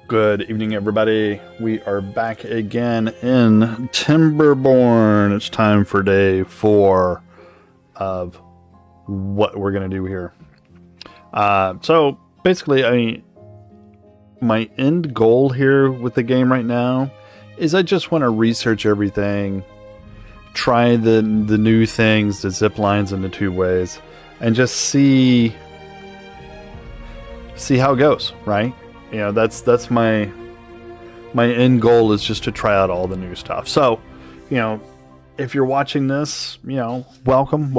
Good evening, everybody. We are back again in Timberborn. It's time for day 4 of what we're going to do here. So basically, my end goal here with the game right now is I just want to research everything, try the new things, the zip lines in the 2 ways, and just see how it goes, right? You know, that's my end goal, is just to try out all the new stuff. So, you know, if you're watching this, you know, welcome.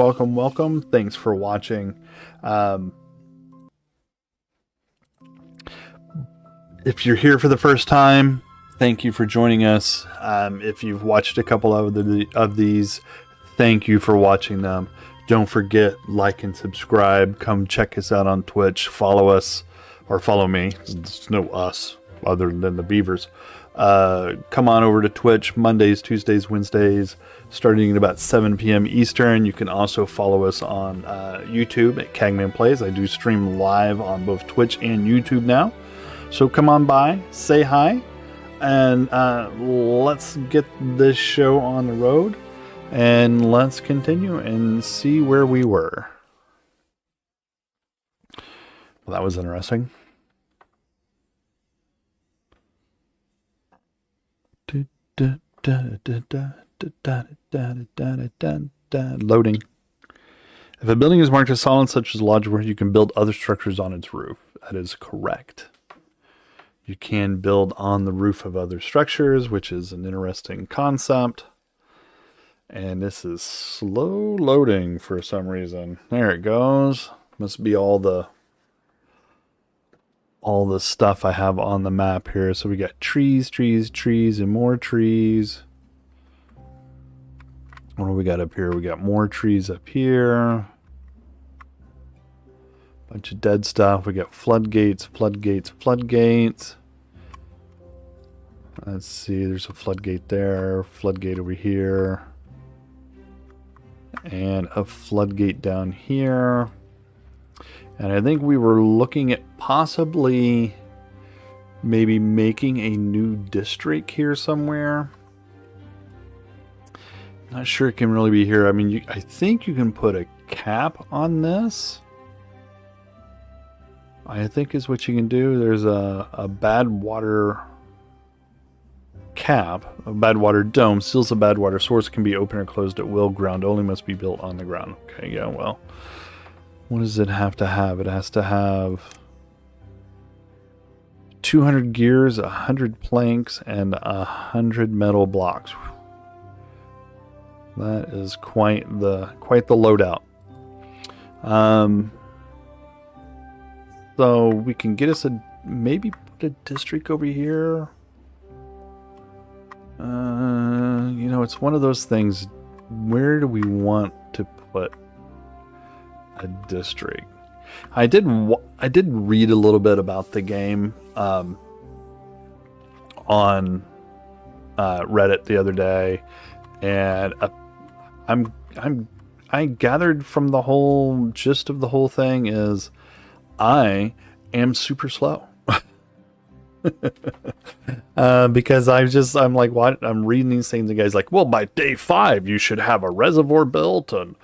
Thanks for watching. If you're here for the first time, thank you for joining us. If you've watched a couple of these, thank you for watching them. Don't forget, like and subscribe. Come check us out on Twitch. Follow us. Or follow me. There's no us other than the beavers. Come on over to Twitch Mondays, Tuesdays, Wednesdays, starting at about 7 p.m. Eastern. You can also follow us on YouTube at Cagman Plays. I do stream live on both Twitch and YouTube now. So come on by, say hi, and let's get this show on the road. And let's continue and see where we were. Well, that was interesting. Loading. If a building is marked as solid, such as a lodge, where you can build other structures on its roof. That is correct. You can build on the roof of other structures, which is an interesting concept. And this is slow loading for some reason. There it goes. Must be all the stuff I have on the map here. So we got trees, and more trees. What do we got up here? We got more trees up here. Bunch of dead stuff. We got floodgates. Let's see, there's a floodgate there, floodgate over here, and a floodgate down here. And I think we were looking at possibly maybe making a new district here somewhere. Not sure it can really be here. I mean, I think you can put a cap on this, I think is what you can do. There's a bad water cap, a bad water dome, seals a bad water source, can be open or closed at will. Ground only, must be built on the ground. Okay, yeah, well. What does it have to have? It has to have 200 gears, 100 planks, and 100 metal blocks. That is quite the loadout. So we can get us maybe put a district over here. You know, it's one of those things. Where do we want to put a district? I did read a little bit about the game on Reddit the other day, and I gathered from the whole gist of the whole thing is I am super slow. Because I'm like, what? I'm reading these things, and the guy's like, well, by day 5 you should have a reservoir built, and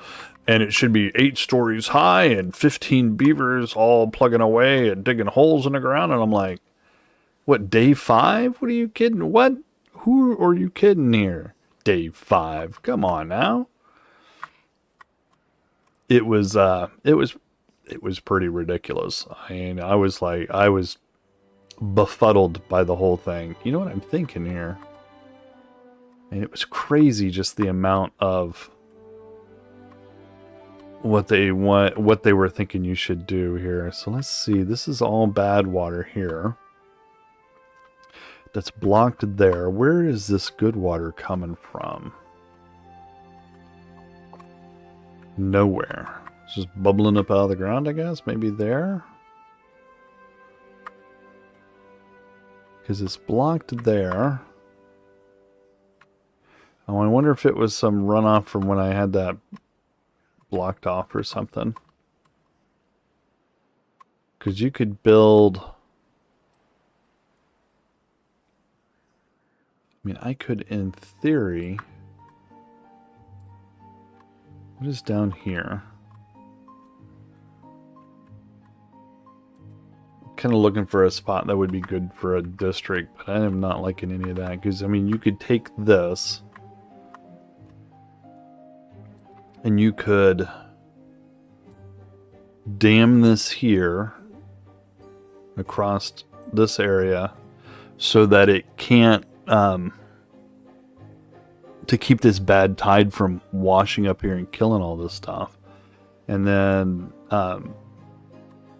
it should be 8 stories high and 15 beavers all plugging away and digging holes in the ground. And I'm like, what, day 5? What are you kidding? What? Who are you kidding here? Day 5. Come on now. It was pretty ridiculous. I mean, I was befuddled by the whole thing. You know what I'm thinking here? And it was crazy, just the amount of what they were thinking you should do here. So let's see. This is all bad water here. That's blocked there. Where is this good water coming from? Nowhere. It's just bubbling up out of the ground, I guess. Maybe there. Because it's blocked there. Oh, I wonder if it was some runoff from when I had that blocked off or something. Because you could build I mean, I could, in theory... What is down here? Kind of looking for a spot that would be good for a district, but I am not liking any of that, because, I mean, you could take this, and you could dam this here across this area so that it can't, to keep this bad tide from washing up here and killing all this stuff. And then,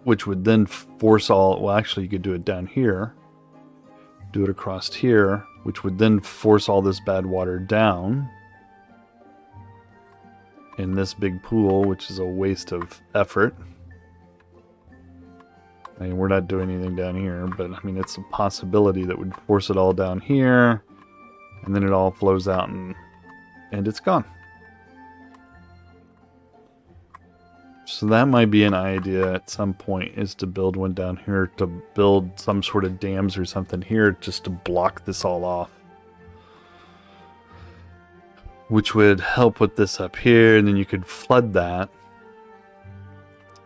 which would then force all, well, actually, you could do it down here, do it across here, which would then force all this bad water down in this big pool, which is a waste of effort. I mean, we're not doing anything down here, but I mean, it's a possibility that would force it all down here, and then it all flows out and it's gone. So that might be an idea at some point, is to build one down here, to build some sort of dams or something here just to block this all off. Which would help with this up here, and then you could flood that.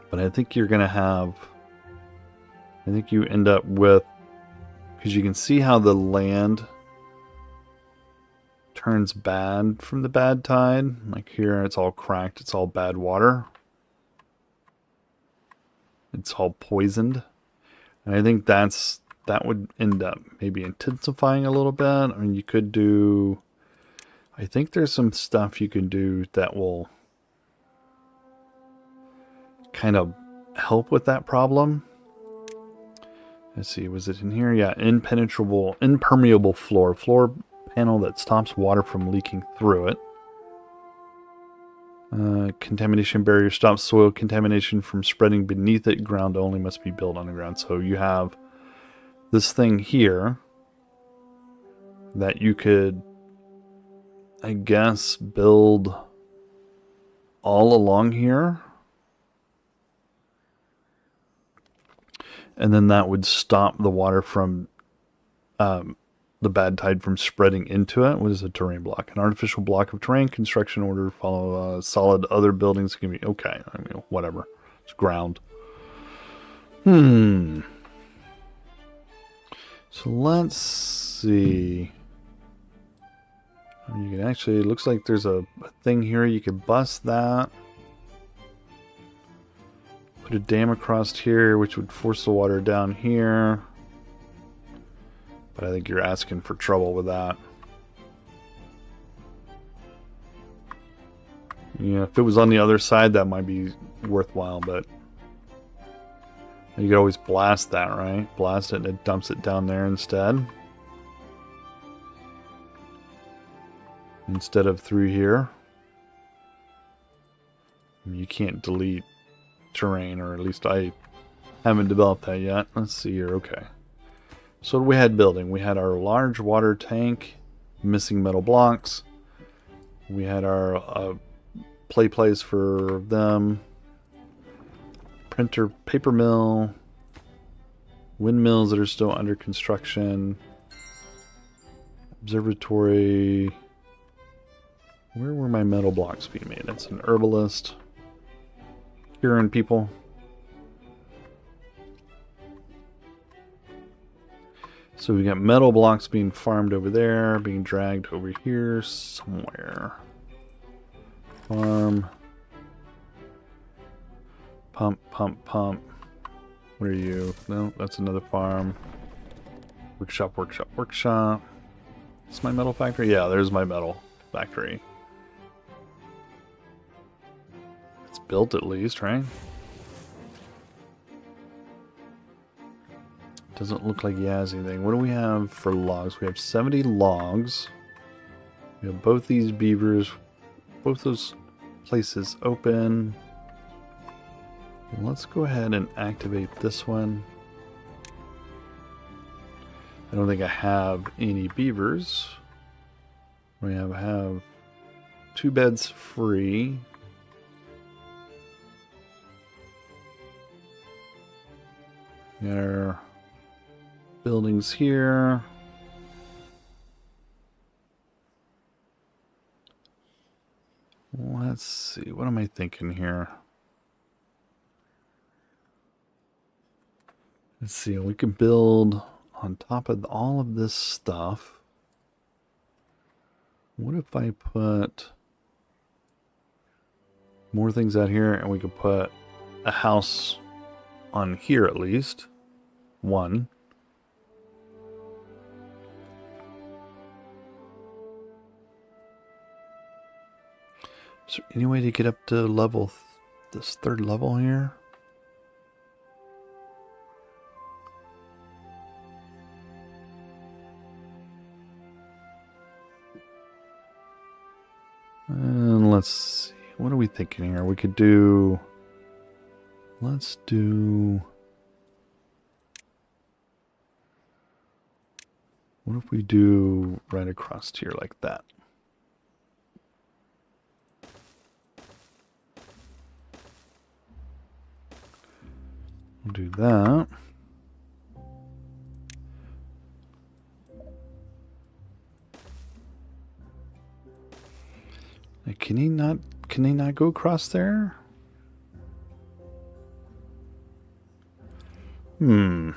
But I think you're going to have... I think you end up with... Because you can see how the land turns bad from the bad tide. Like here, it's all cracked, it's all bad water. It's all poisoned. And I think that would end up maybe intensifying a little bit. I mean, you could do... I think there's some stuff you can do that will kind of help with that problem. Let's see, was it in here? Yeah, impermeable floor. Floor panel that stops water from leaking through it. Contamination barrier stops soil contamination from spreading beneath it. Ground only must be built on the ground. So you have this thing here that you could, I guess, build all along here. And then that would stop the water from, the bad tide from spreading into it. What is a terrain block? An artificial block of terrain. Construction order. Follow solid. Other buildings can be... Okay, I mean, whatever. It's ground. So let's see. You can actually... It looks like there's a thing here. You could bust that. Put a dam across here, which would force the water down here. But I think you're asking for trouble with that. Yeah, if it was on the other side, that might be worthwhile, but you could always blast that, right? Blast it and it dumps it down there instead. Instead of through here. You can't delete terrain, or at least I haven't developed that yet. Let's see here. Okay. So we had building. We had our large water tank, missing metal blocks. We had our play place for them. Printer, paper mill. Windmills that are still under construction. Observatory. Where were my metal blocks being made? That's an herbalist. Curing people. So we got metal blocks being farmed over there, being dragged over here somewhere. Farm. Pump, pump, pump. What are you? No, that's another farm. Workshop, workshop, workshop. Is my metal factory? Yeah, there's my metal factory. It's built at least, right? Doesn't look like he has anything. What do we have for logs? We have 70 logs. We have both these beavers, both those places open. Let's go ahead and activate this one. I don't think I have any beavers. We have 2 beds free. There. Buildings here. Let's see. What am I thinking here? Let's see. We can build on top of all of this stuff. What if I put more things out here and we could put a house on here at least? One. Is there any way to get up to level, this third level here? And let's see, what are we thinking here? We could do, let's do, what if we do right across here like that? We'll do that. Can he not go across there? Hmm.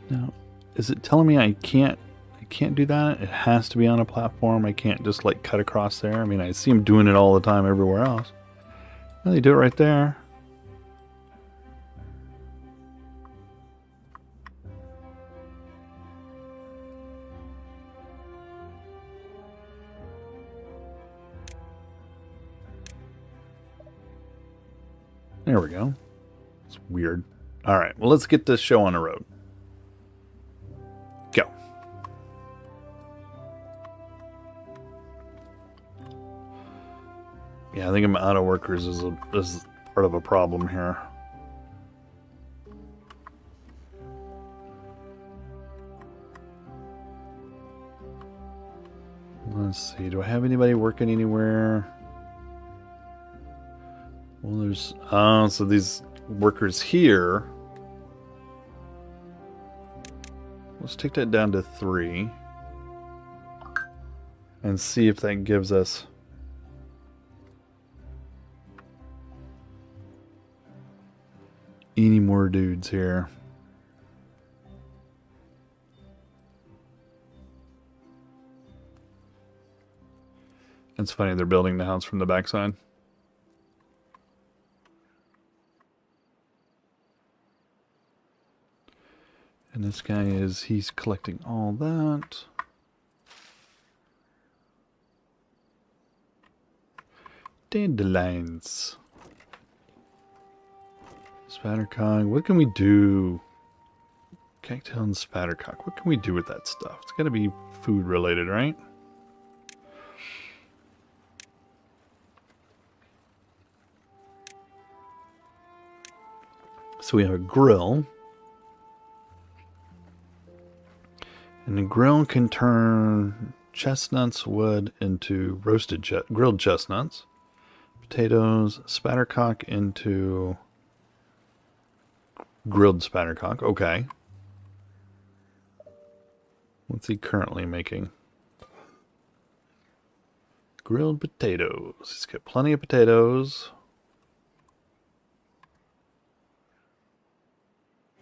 Now, is it telling me I can't do that? It has to be on a platform. I can't just like cut across there. I mean, I see him doing it all the time everywhere else. Well, they do it right there. There we go. It's weird. All right, well, let's get this show on the road. Go. Yeah, I think I'm out of workers is part of a problem here. Let's see, do I have anybody working anywhere? Well, there's, so these workers here. Let's take that down to 3. And see if that gives us any more dudes here. It's funny, they're building the house from the backside. And this guy he's collecting all that. Dandelions. Spattercock. What can we do? Cactail and spattercock. What can we do with that stuff? It's got to be food related, right? So we have a grill. And the grill can turn chestnuts wood into grilled chestnuts. Potatoes, spattercock into grilled spattercock. Okay. What's he currently making? Grilled potatoes. He's got plenty of potatoes.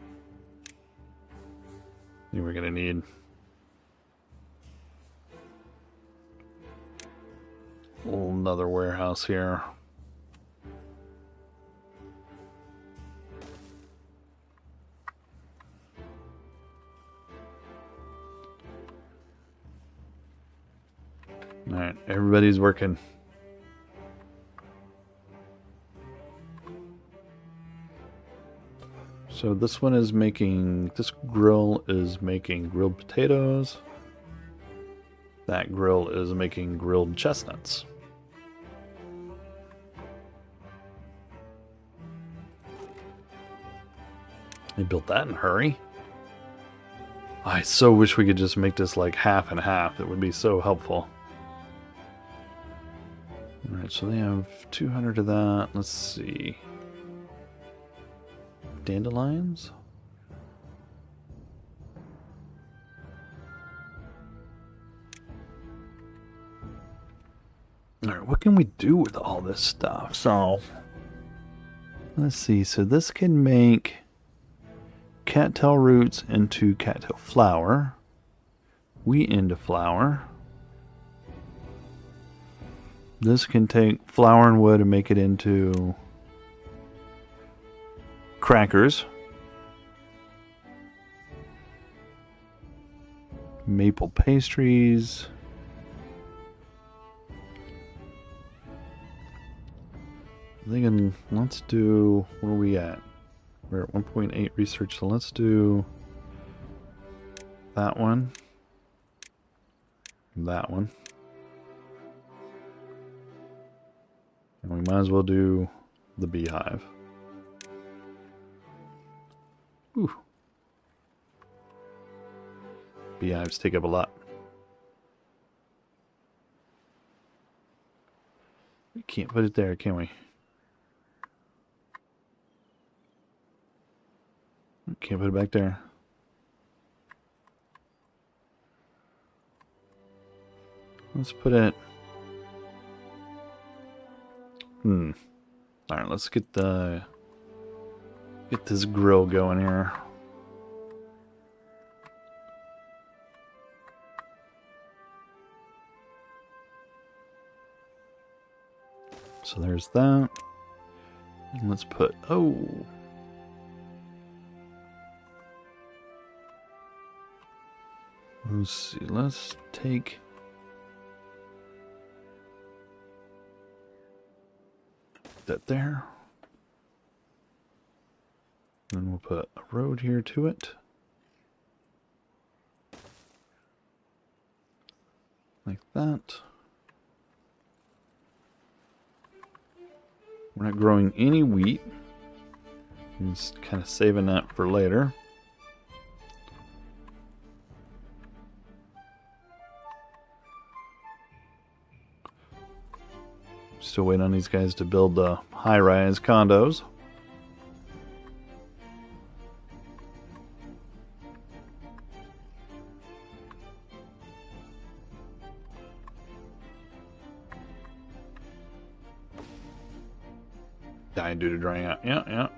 I think we're gonna need another warehouse here. All right, everybody's working. So this one is making, this grill is making grilled potatoes. That grill is making grilled chestnuts. They built that in a hurry. I so wish we could just make this like half and half. It would be so helpful. Alright, so they have 200 of that. Let's see. dandelions. Alright, what can we do with all this stuff? So, let's see. So this can make cattail roots into cattail flour, wheat into flour. This can take flour and wood and make it into crackers, maple pastries, I'm thinking, let's do, where are we at? We're at 1.8 research, so let's do that one, that one. And we might as well do the beehive. Ooh. Beehives take up a lot. We can't put it there, can we? Can't put it back there. Let's put it... Alright, let's get this grill going here. So there's that. And let's put... Oh! Let's see, let's take... that there. And we'll put a road here to it. Like that. We're not growing any wheat. Just kind of saving that for later. Still waiting on these guys to build the high-rise condos. Dying due to drying out. Yeah.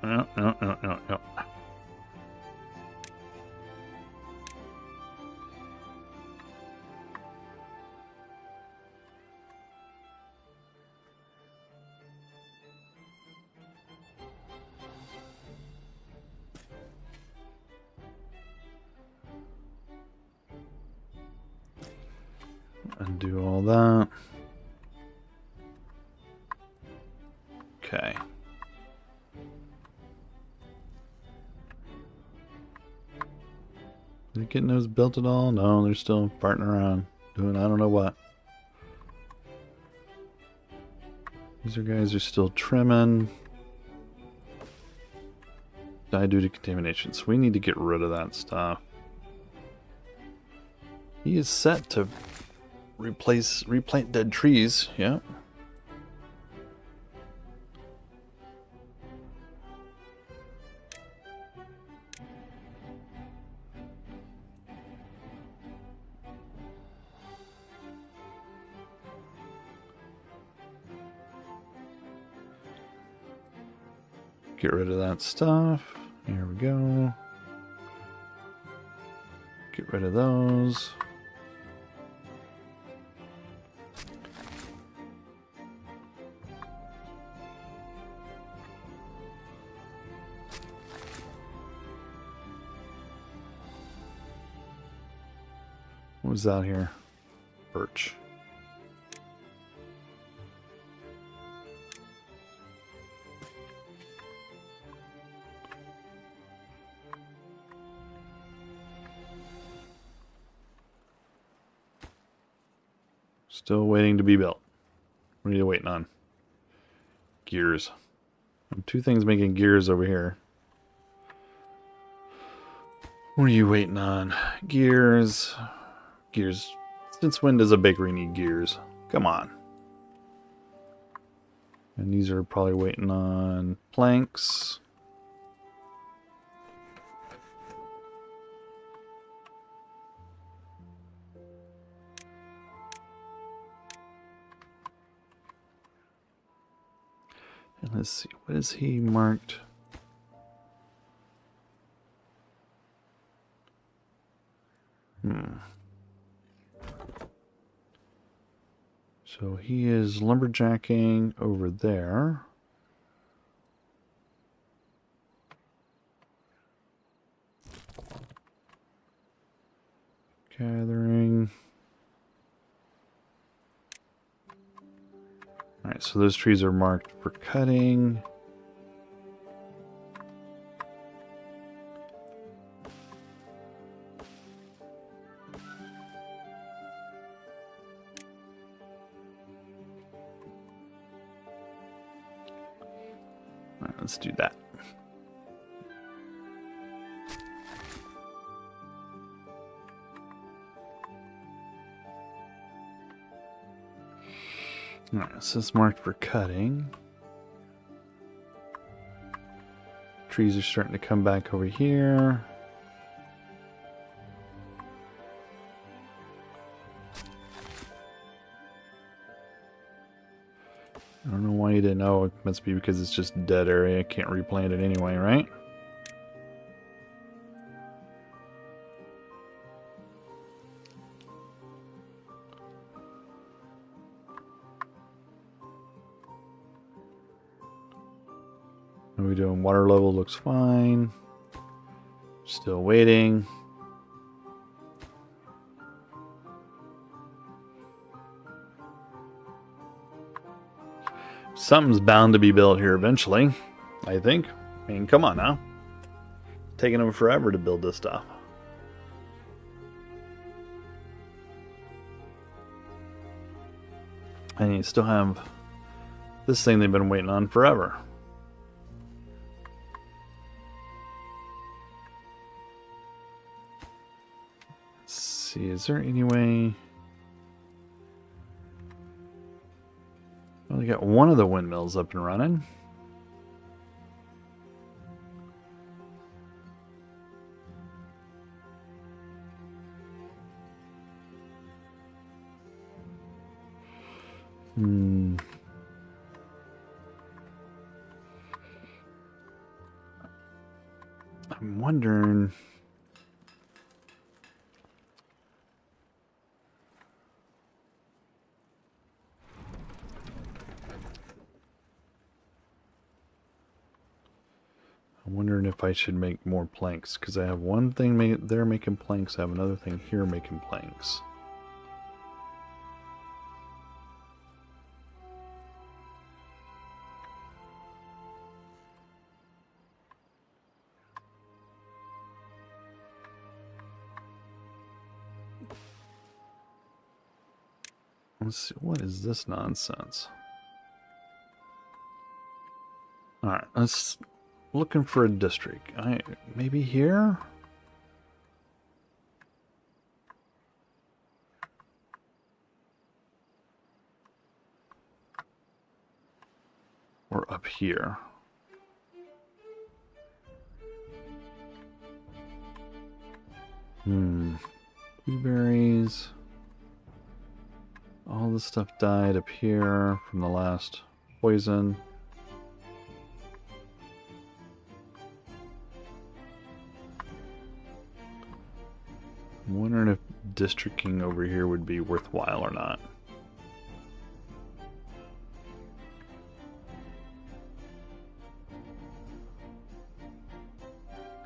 Undo all that. Okay. Are they getting those built at all? No, they're still farting around, doing I don't know what. These guys are still trimming. Die due to contamination, so we need to get rid of that stuff. He is set to replant dead trees, yeah. Get rid of that stuff. Here we go. Get rid of those. What was that here? Birch. Still waiting to be built. What are you waiting on? Gears. Two things making gears over here. What are you waiting on? Gears. Gears. Since when does a bakery need gears? Come on. And these are probably waiting on planks. And let's see, what is he marked? So he is lumberjacking over there. Gathering. Alright, so those trees are marked for cutting. Alright, let's do that. Alright, so it's marked for cutting. Trees are starting to come back over here. I don't know why you didn't know. It must be because it's just a dead area. I can't replant it anyway, right? What are we doing? Water level looks fine. Still waiting. Something's bound to be built here eventually, I think. I mean, come on now. Taking them forever to build this stuff. And you still have this thing they've been waiting on forever. Let's see, is there any way... Well, we got one of the windmills up and running. I'm wondering... I'm wondering if I should make more planks, because I have one thing there making planks, I have another thing here making planks. Let's see, what is this nonsense? Alright, let's... Looking for a district. Maybe here? Or up here? Blueberries. All this stuff died up here from the last poison. I'm wondering if districting over here would be worthwhile or not.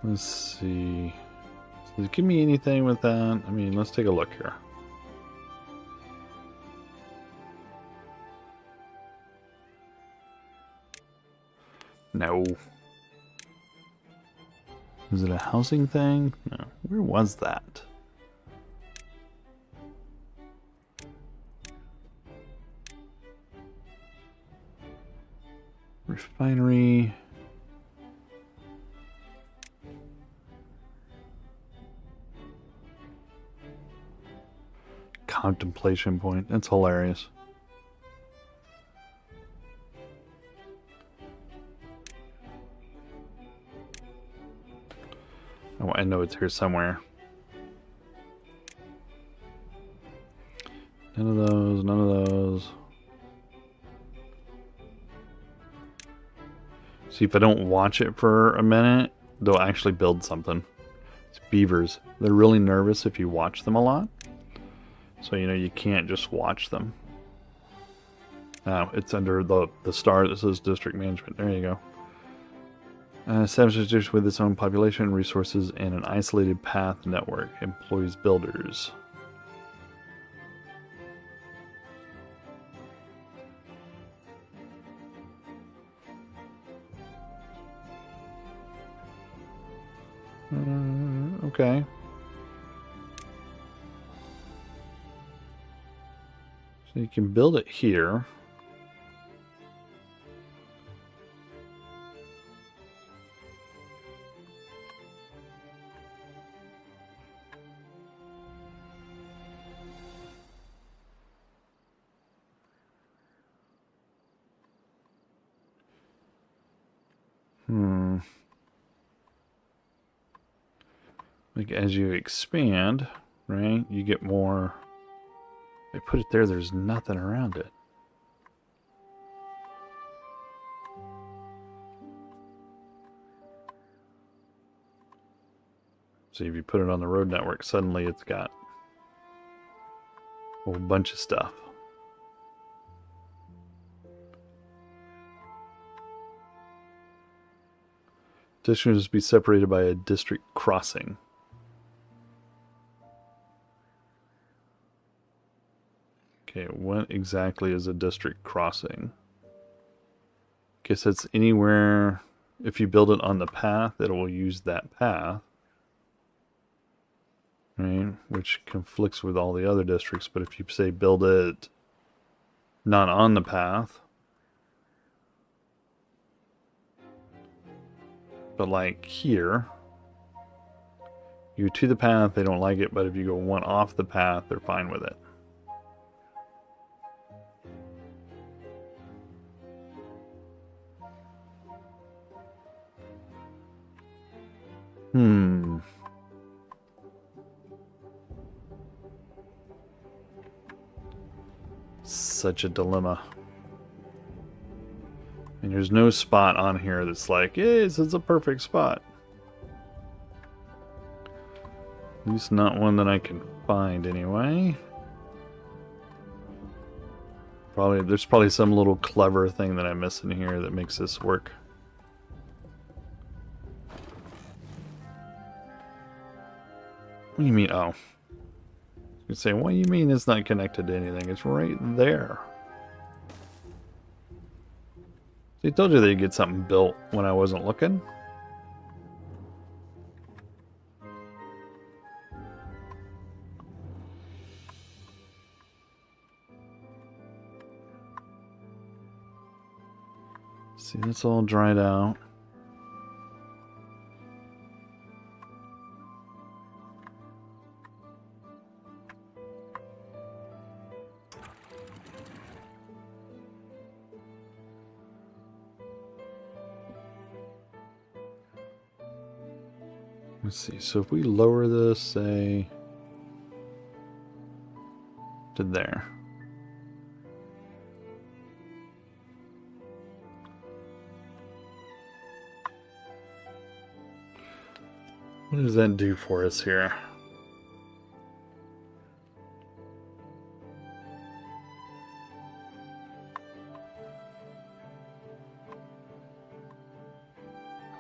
Let's see. Does it give me anything with that? I mean, let's take a look here. No. Is it a housing thing? No. Where was that? Refinery. Contemplation point. That's hilarious. Oh, I know it's here somewhere. None of those, none of those. See, if I don't watch it for a minute, they'll actually build something. It's beavers. They're really nervous if you watch them a lot. So, you know, you can't just watch them. Now, it's under the star that says district management. There you go. Established district with its own population, resources, and an isolated path network. Employs builders. Okay. So you can build it here. Like as you expand, right, you get more. They put it there, there's nothing around it. So if you put it on the road network, suddenly it's got a whole bunch of stuff. Districts be separated by a district crossing. Okay, what exactly is a district crossing? Guess that's anywhere, if you build it on the path, it will use that path. Right, which conflicts with all the other districts, but if you say build it not on the path, but like here, you go to the path, they don't like it, but if you go one off the path, they're fine with it. Such a dilemma. And there's no spot on here that's like, yes, it's a perfect spot. At least not one that I can find anyway. There's probably some little clever thing that I'm missing here that makes this work. What do you mean? Oh. You say, what do you mean it's not connected to anything? It's right there. See, I told you they'd get something built when I wasn't looking. See, that's all dried out. Let's see, so if we lower this, say, to there. What does that do for us here?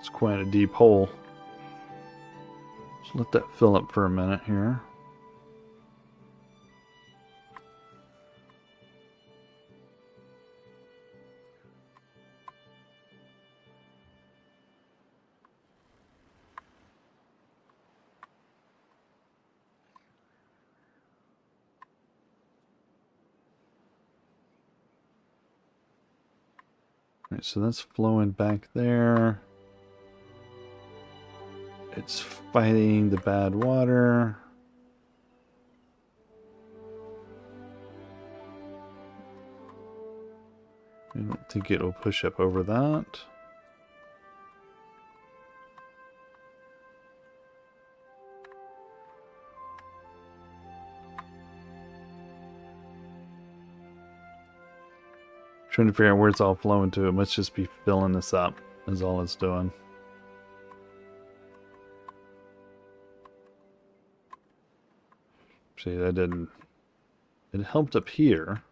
It's quite a deep hole. Let that fill up for a minute here. All right, so that's flowing back there. It's fighting the bad water. I don't think it'll push up over that. Trying to figure out where it's all flowing to. It must just be filling this up. is all it's doing. See, that didn't... It helped up here.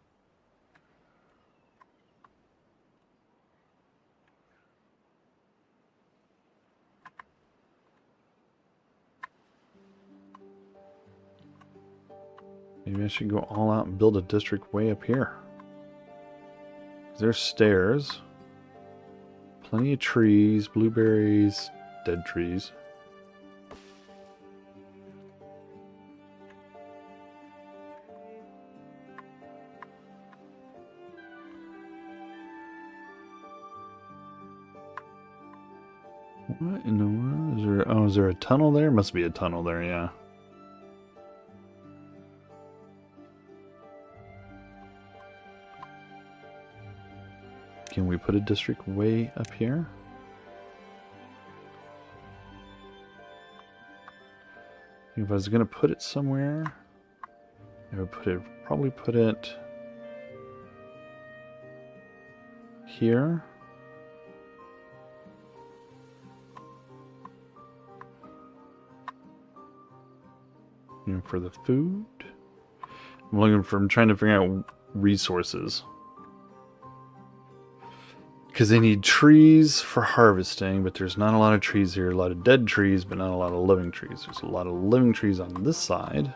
Maybe I should go all out and build a district way up here. There's stairs. Plenty of trees, blueberries, dead trees. What in the world? Is there, oh, is there a tunnel there? Must be a tunnel there, yeah. Can we put a district way up here? If I was going to put it somewhere, I would probably put it here. You know, for the food. I'm trying to figure out resources. Because they need trees for harvesting, but there's not a lot of trees here. A lot of dead trees, but not a lot of living trees. There's a lot of living trees on this side.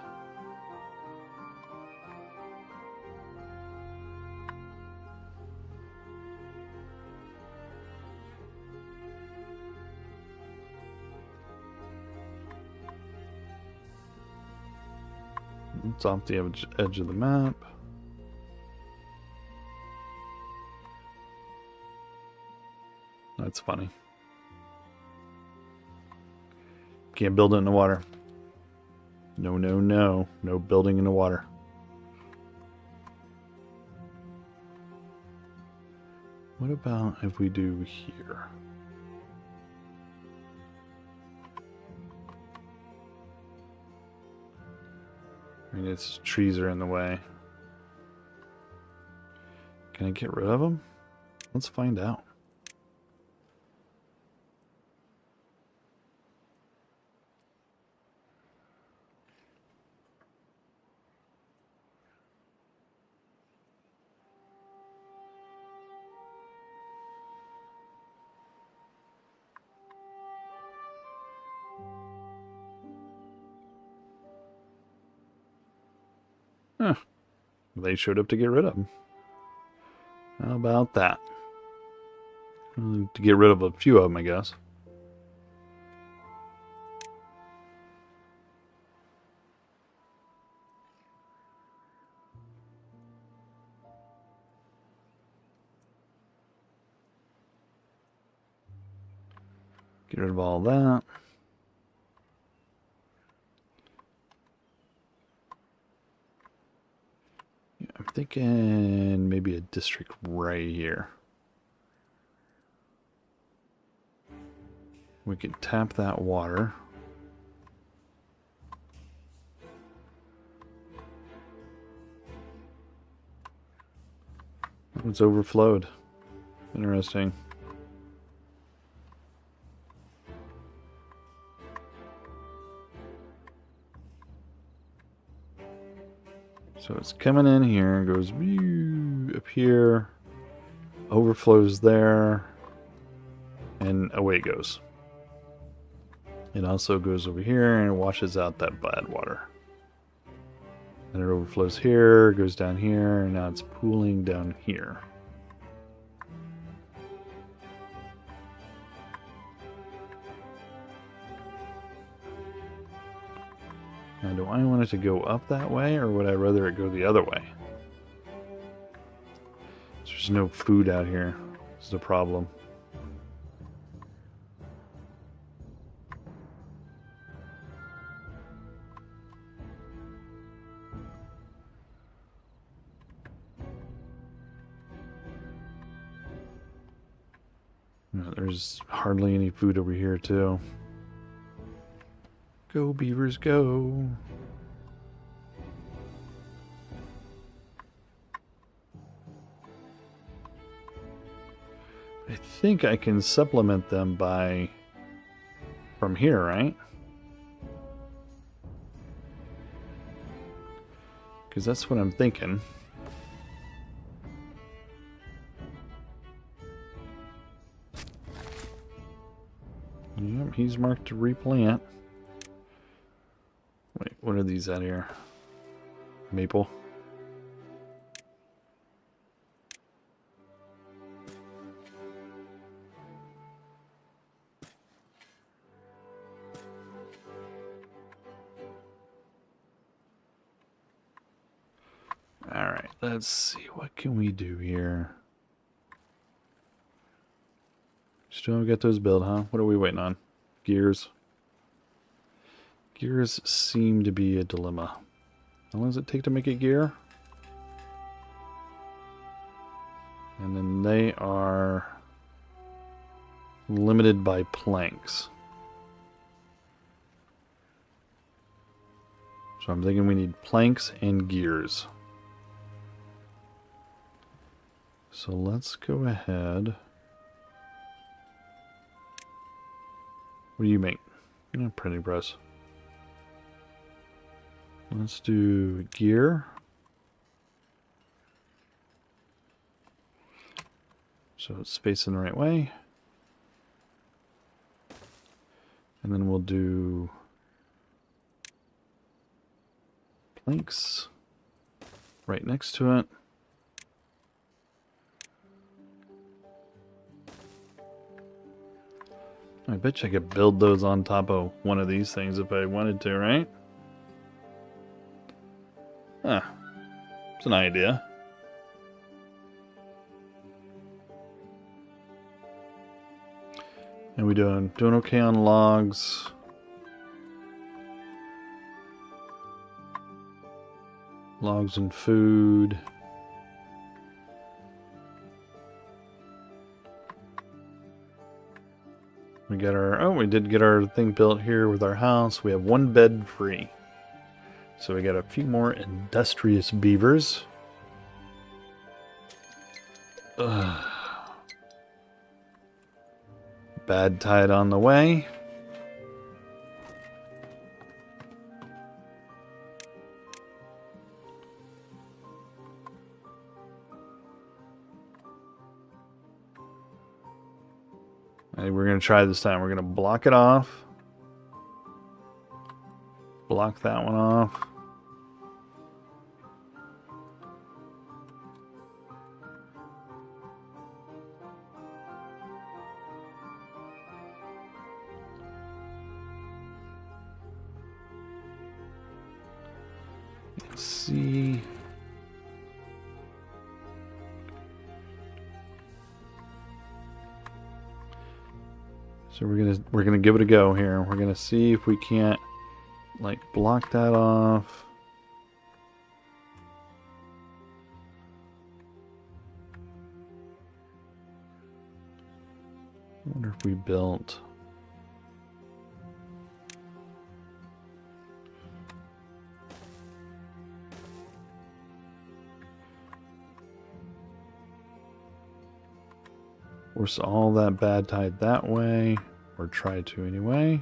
It's off the edge of the map. That's funny. Can't build it in the water. No, no, no. No building in the water. What about if we do here? I mean, its trees are in the way. Can I get rid of them? Let's find out. Huh. They showed up to get rid of them. How about that? To get rid of a few of them, I guess. Get rid of all that. I'm thinking maybe a district right here. We can tap that water. It's overflowed. Interesting. So it's coming in here, goes up here, overflows there, and away it goes. It also goes over here and washes out that bad water. Then it overflows here, goes down here, and now it's pooling down here. Now, do I want it to go up that way, or would I rather it go the other way? There's no food out here. This is a problem. There's hardly any food over here, too. Go, beavers, go. I think I can supplement them by from here, right? Because that's what I'm thinking. Yep, he's marked to replant. Wait, what are these out here? Maple. Alright, let's see. What can we do here? Still haven't got those built, huh? What are we waiting on? Gears. Gears seem to be a dilemma. How long does it take to make a gear? And then they are limited by planks. So I'm thinking we need planks and gears. So let's go ahead. What do you make? Printing press. Let's do gear. So it's spaced in the right way. And then we'll do planks right next to it. I bet you I could build those on top of one of these things if I wanted to, right? Huh. It's an idea. And we doing okay on logs. Logs and food. We got our, we did get our thing built here with our house. We have one bed free. So we got a few more industrious beavers. Ugh. Bad tide on the way. Hey, we're going to try this time. We're going to block it off. Block that one off. Let's see. So we're gonna give it a go here. We're gonna see if we can't like block that off. I wonder if we built. Force all that bad tide that way, or try to anyway.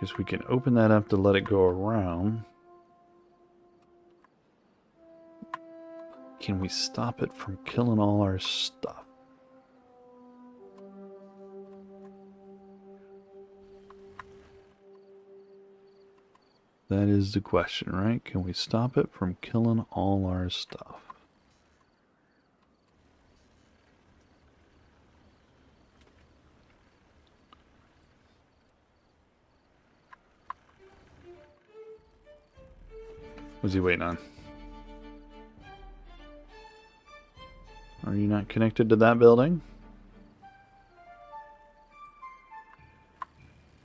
Guess we can open that up to let it go around. Can we stop it from killing all our stuff? That is the question, right? Can we stop it from killing all our stuff? What's he waiting on? Are you not connected to that building?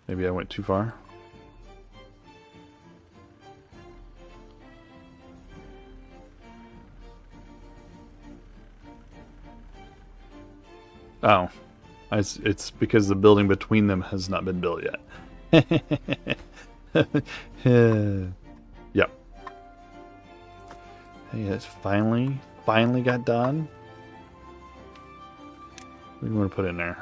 Maybe I went too far. Oh, it's because the building between them has not been built yet. Yep. Hey, it's finally got done. What do you want to put in there?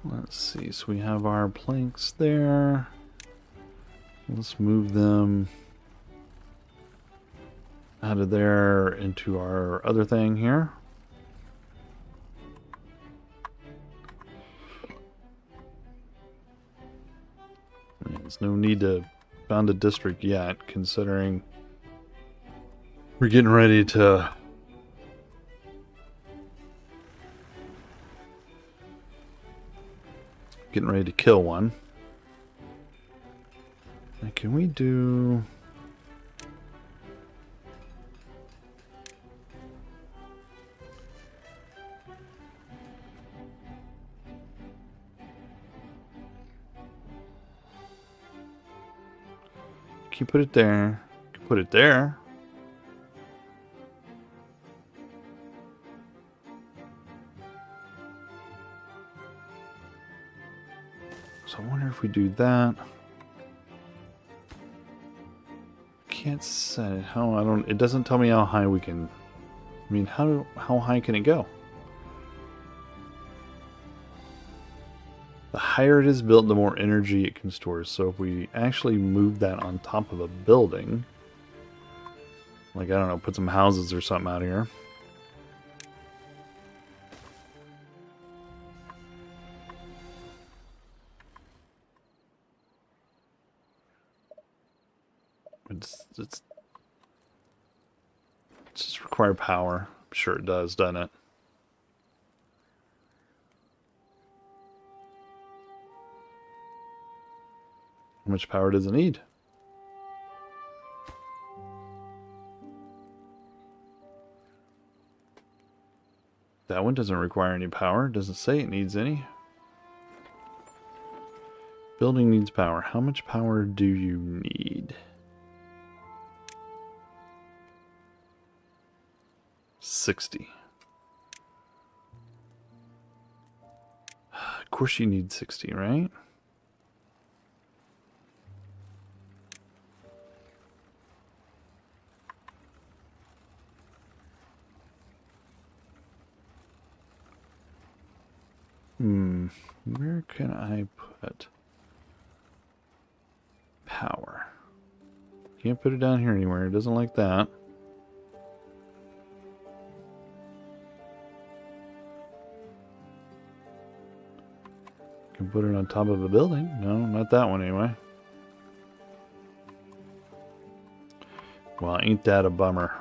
Let's see, so we have our planks there. Let's move them out of there into our other thing here. There's no need to found a district yet, considering we're getting ready to kill one. Now, can we do... Can you put it there? Can put it there. So I wonder if we do that. Can't set it. How I don't. It doesn't tell me how high we can. I mean, how high can it go? The higher it is built, the more energy it can store. So if we actually move that on top of a building, like, I don't know, put some houses or something out here. It's just require power. I'm sure it does, doesn't it? How much power does it need? That one doesn't require any power. It doesn't say it needs any. Building needs power. How much power do you need? 60. Of course you need 60, right? Where can I put power? Can't put it down here anywhere. It doesn't like that. Can put it on top of a building. No, not that one anyway. Well, ain't that a bummer?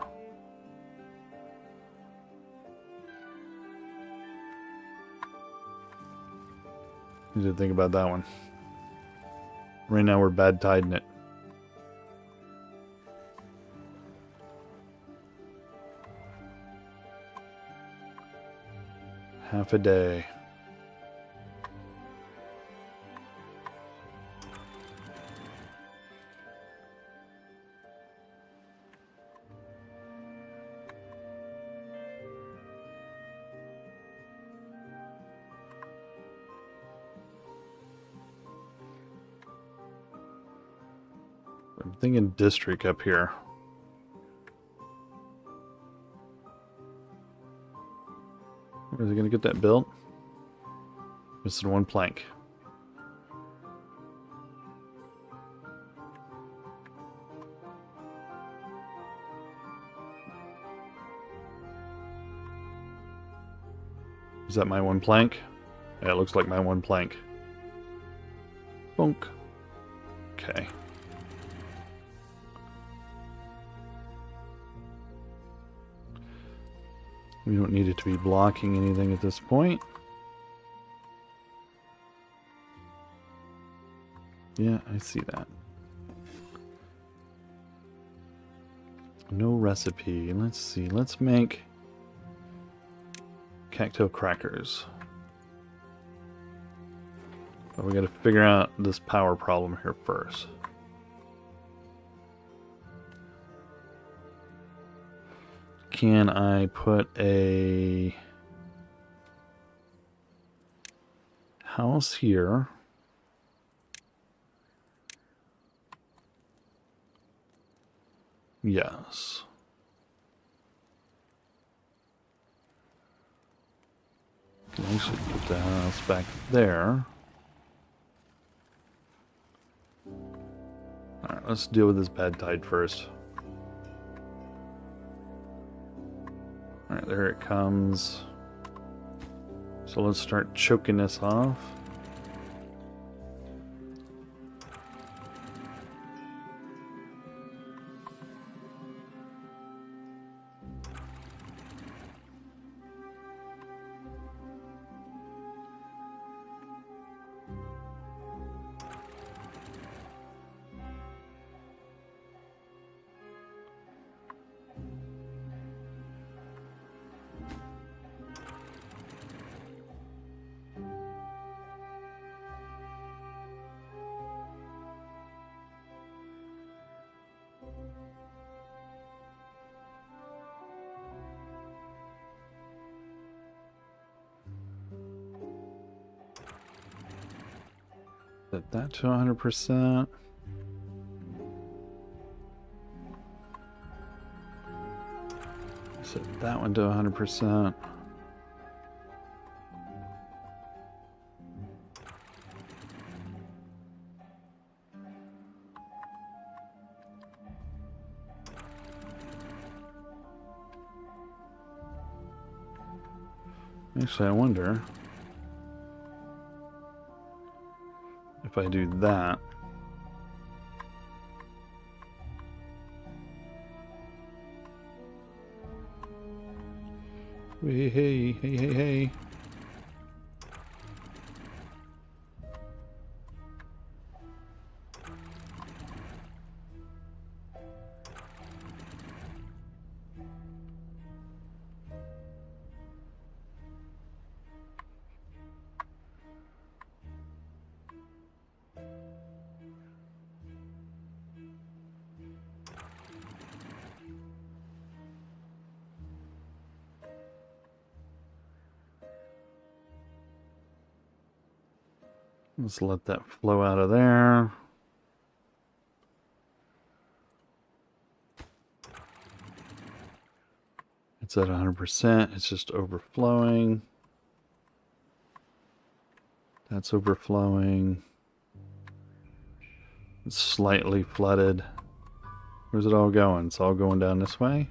Need to think about that one. Right now we're bad tiding it. Half a day. I'm thinking district up here. Is it going to get that built? Missing one plank. Is that my one plank? Yeah, it looks like my one plank. Bonk. Okay. We don't need it to be blocking anything at this point. Yeah, I see that. No recipe. Let's see. Let's make cattail crackers. But we got to figure out this power problem here first. Can I put a house here? Yes. Can actually put the house back there. Alright, let's deal with this bad tide first. Alright, there it comes. So let's start choking this off. Set that to 100%. Set that one to 100%. Actually, I wonder if I do that. Hey, hey, hey, hey, hey. Let's let that flow out of there. It's at 100%. It's just overflowing. That's overflowing. It's slightly flooded. Where's it all going? It's all going down this way.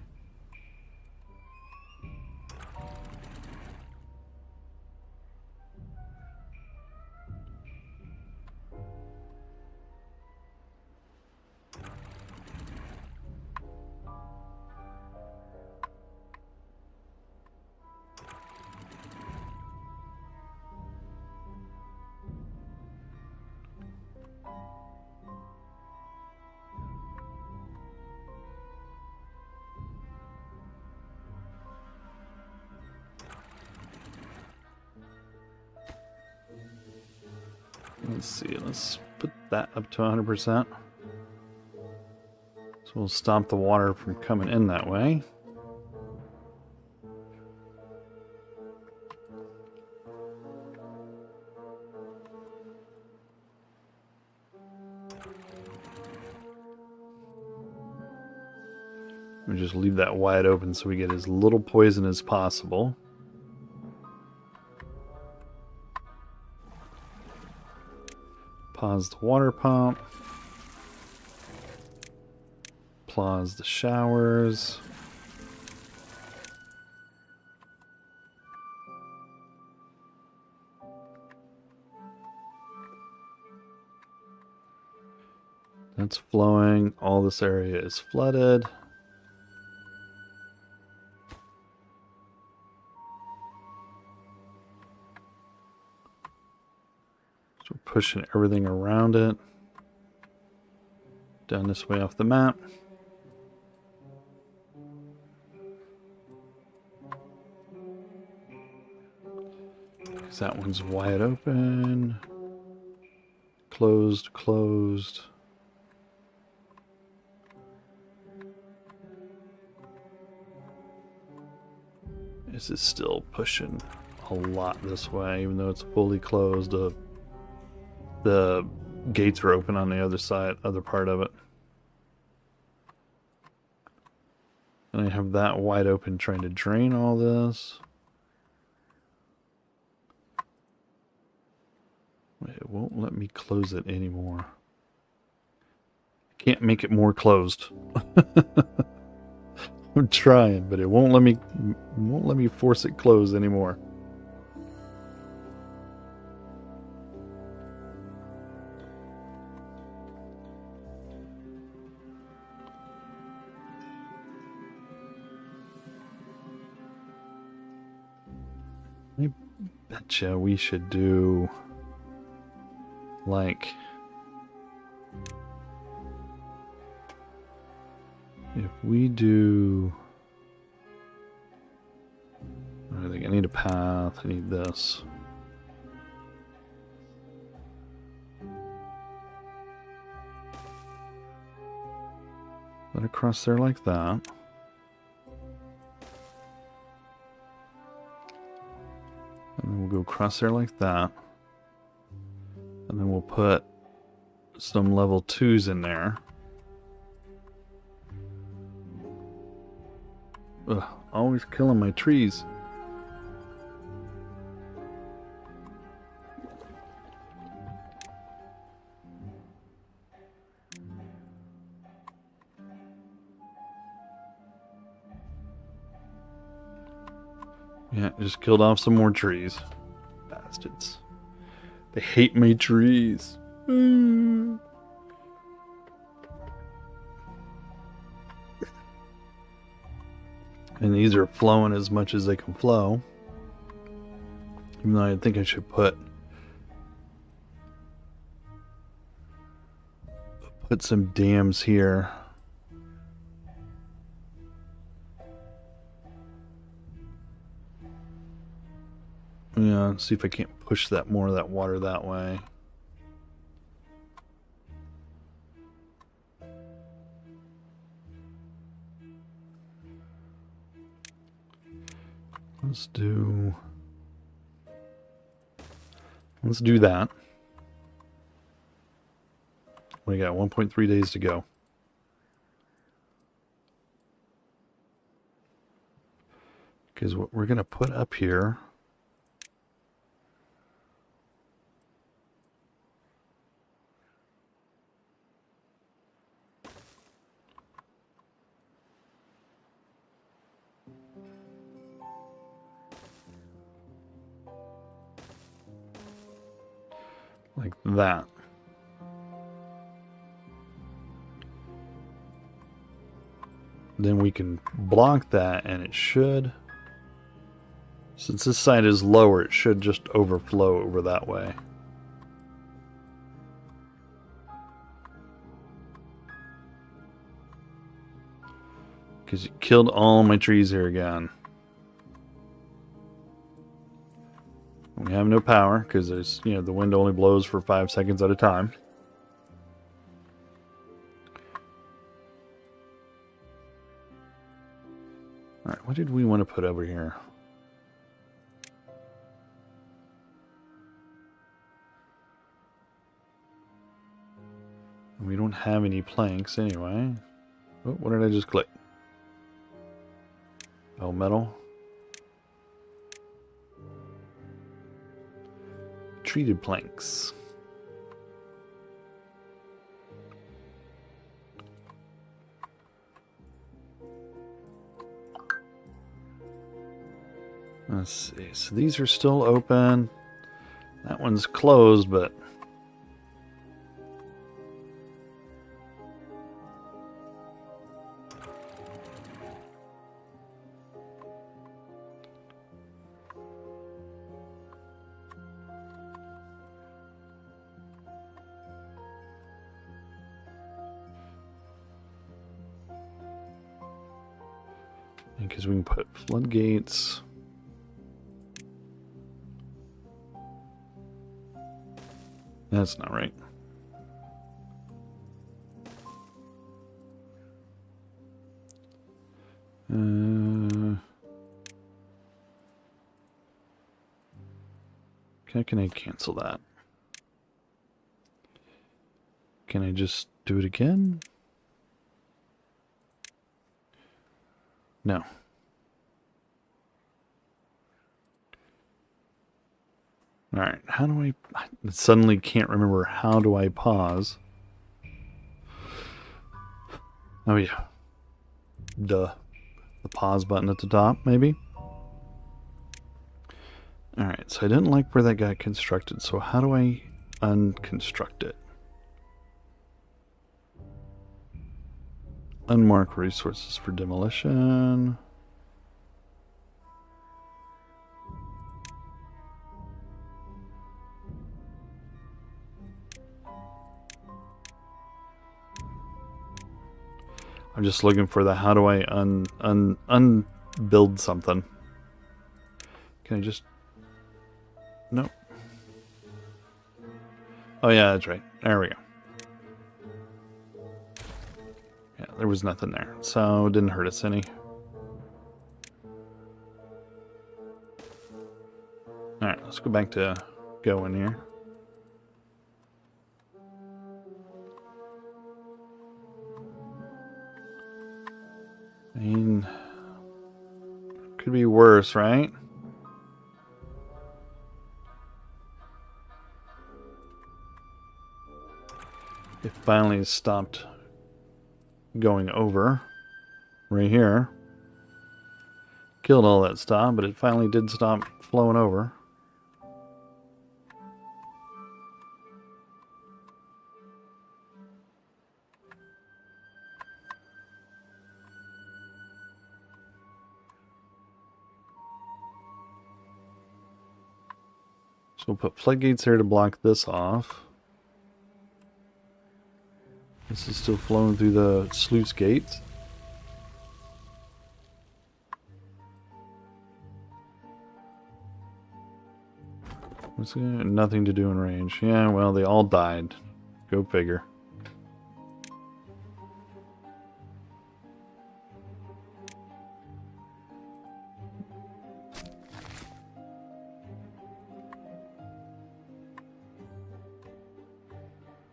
Let's see, let's put that up to 100%. So we'll stop the water from coming in that way. We just leave that wide open so we get as little poison as possible. Pause the water pump. Pause the showers. That's flowing. All this area is flooded. So we're pushing everything around it. Down this way off the map. 'Cause that one's wide open. Closed, closed. This is still pushing a lot this way, even though it's fully closed. The gates are open on the other side, other part of it. And I have that wide open trying to drain all this. It won't let me close it anymore. I can't make it more closed. I'm trying, but it won't let me force it closed anymore. I betcha we should do like if we do, I think I need a path, I need this. Let it cross there like that. And then we'll go across there like that. And then we'll put some level 2s in there. Ugh, always killing my trees. Yeah, just killed off some more trees. Bastards. They hate my trees. And these are flowing as much as they can flow. Even though I think I should put some dams here. Yeah, see if I can't push that more of that water that way. Let's do that. We got 1.3 days to go. Because what we're going to put up here like that. Then we can block that, and it should, since this side is lower, it should just overflow over that way. Because you killed all my trees here again. We have no power because there's, you know, the wind only blows for 5 seconds at a time. Alright, what did we want to put over here? We don't have any planks anyway. Oh, what did I just click? Oh, metal. Treated planks. Let's see. So these are still open. That one's closed, but because we can put floodgates. That's not right. Can I cancel that? Can I just do it again? No. Alright, how do I suddenly can't remember how do I pause? Oh yeah. Duh. The pause button at the top, maybe? Alright, so I didn't like where that got constructed, so how do I unconstruct it? Unmark resources for demolition. I'm just looking for the how do I unbuild something. Can I just... Nope. Oh yeah, that's right. There we go. Yeah, there was nothing there, so it didn't hurt us any. Alright, let's go back to go in here. I mean, could be worse, right? It finally stopped going over right here. Killed all that stuff, but it finally did stop flowing over. So we'll put floodgates here to block this off. This is still flowing through the sluice gates. What's nothing to do in range. Yeah, well, they all died. Go figure.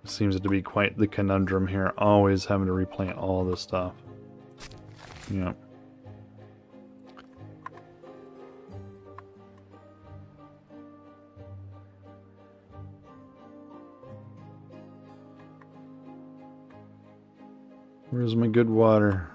Seems to be quite the conundrum here, always having to replant all this stuff. Yeah. Where's my good water?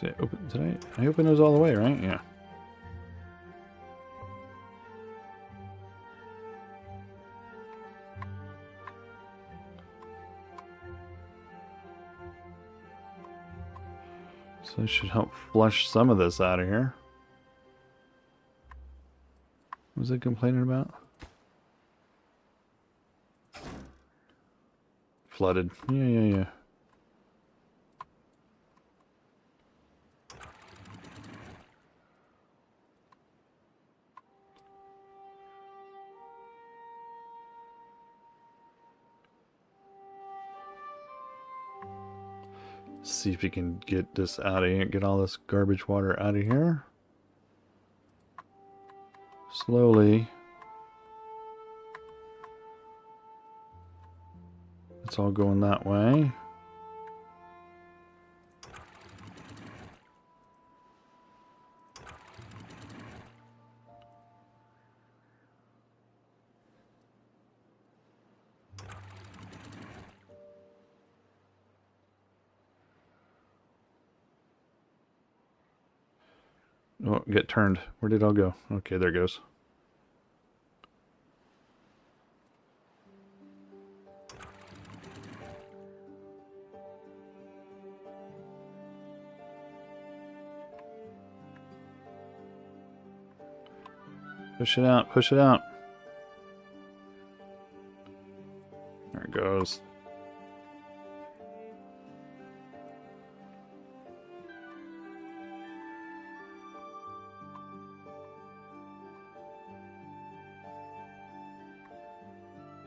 See, did I open those all the way, right? Yeah. So this should help flush some of this out of here. What was it complaining about? Flooded. Yeah. See if you can get this out of here, get all this garbage water out of here. Slowly. It's all going that way. Oh, get turned. Where did it all go? Okay, there it goes. Push it out, push it out. There it goes.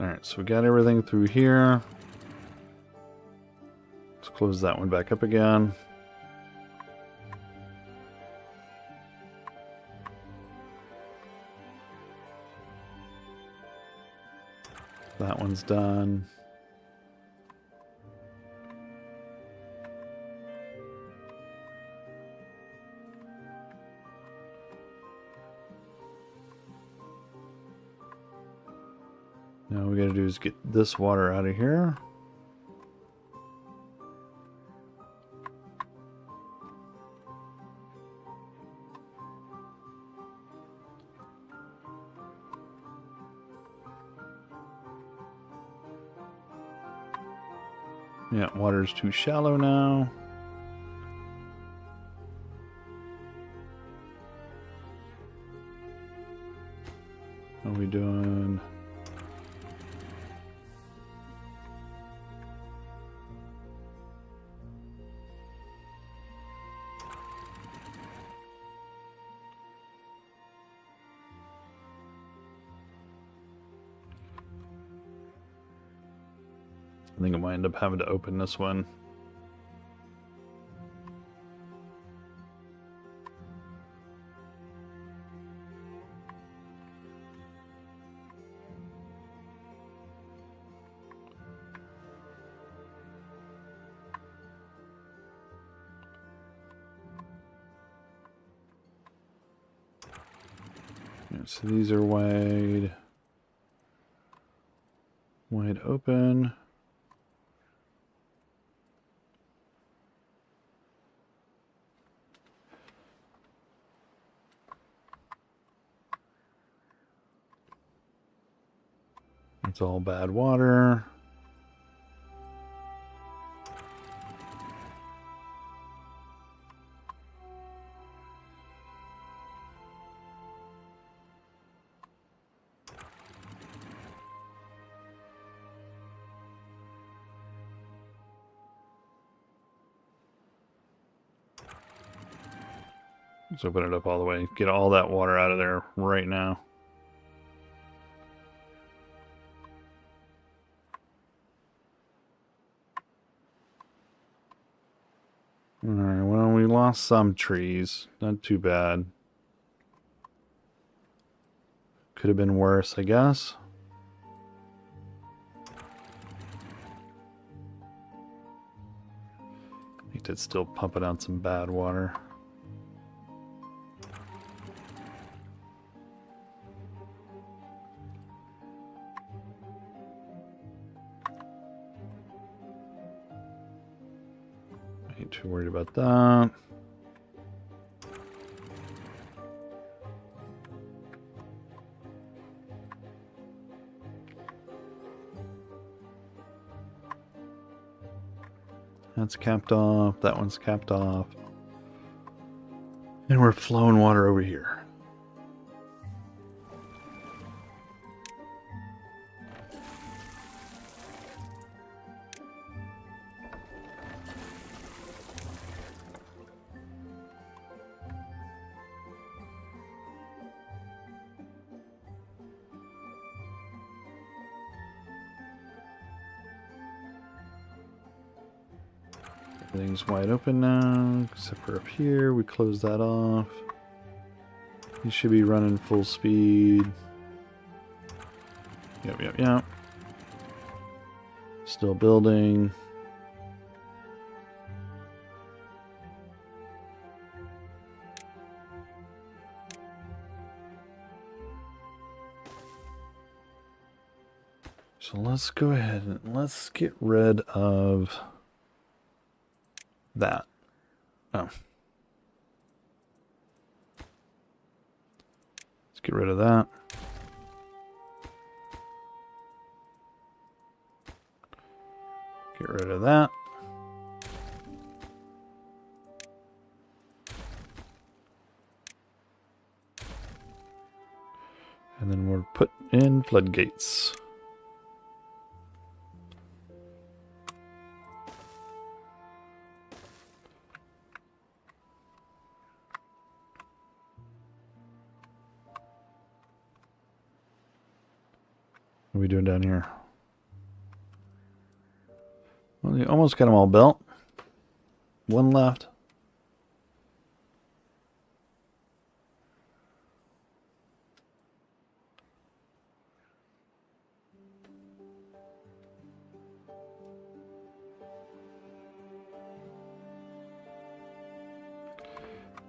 Alright, so we got everything through here. Let's close that one back up again. That one's done. Now all we gotta do is get this water out of here. Yeah, water's too shallow now. How are we doing? I think I might end up having to open this one. Yeah, so these are wide open. It's all bad water. Let's open it up all the way. Get all that water out of there right now. Alright, well, we lost some trees. Not too bad. Could have been worse, I guess. I think it's still pumping out some bad water. Ain't too worried about that. That's capped off. That one's capped off. And we're flowing water over here. Everything's wide open now, except for up here. We close that off. You should be running full speed. Yep. Still building. So let's go ahead and let's get rid of that. Oh. Let's get rid of that. Get rid of that. And then we'll put in floodgates. What are we doing down here? Well, you almost got them all built. One left.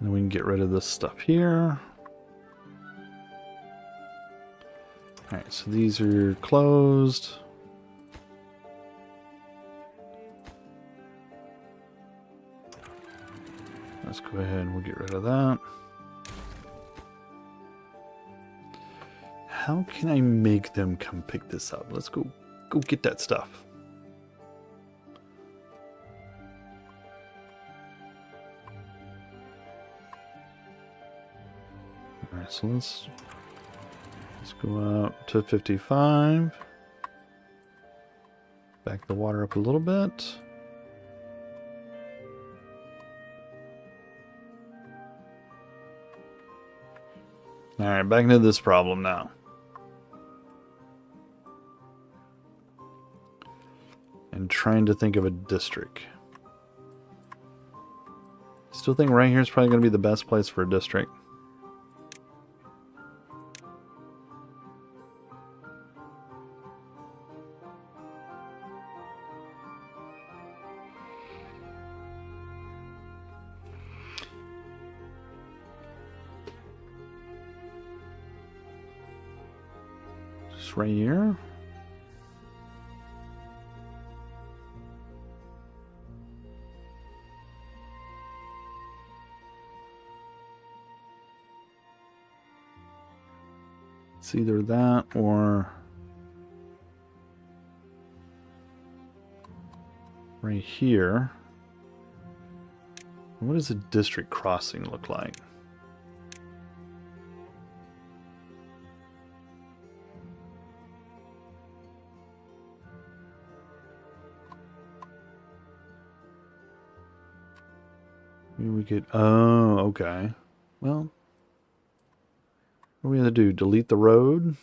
Then we can get rid of this stuff here. Alright, so these are closed. Let's go ahead and we'll get rid of that. How can I make them come pick this up? Let's go get that stuff. Alright, so let's go up to 55. Back the water up a little bit. Alright, back into this problem now. And trying to think of a district. Still think right here is probably going to be the best place for a district. Just right here. It's either that or right here. What does a district crossing look like? Maybe we could, oh, okay. Well, what are we going to do? Delete the road?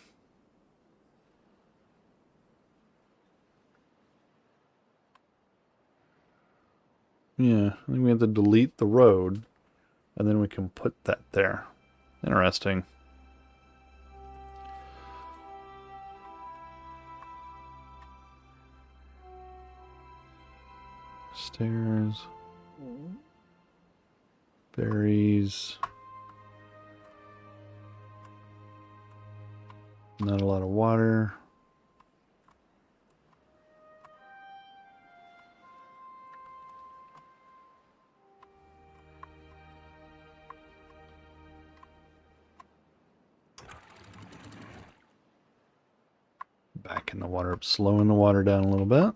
Yeah, I think we have to delete the road, and then we can put that there. Interesting. Stairs. Berries. Not a lot of water. Backing the water up, slowing the water down a little bit.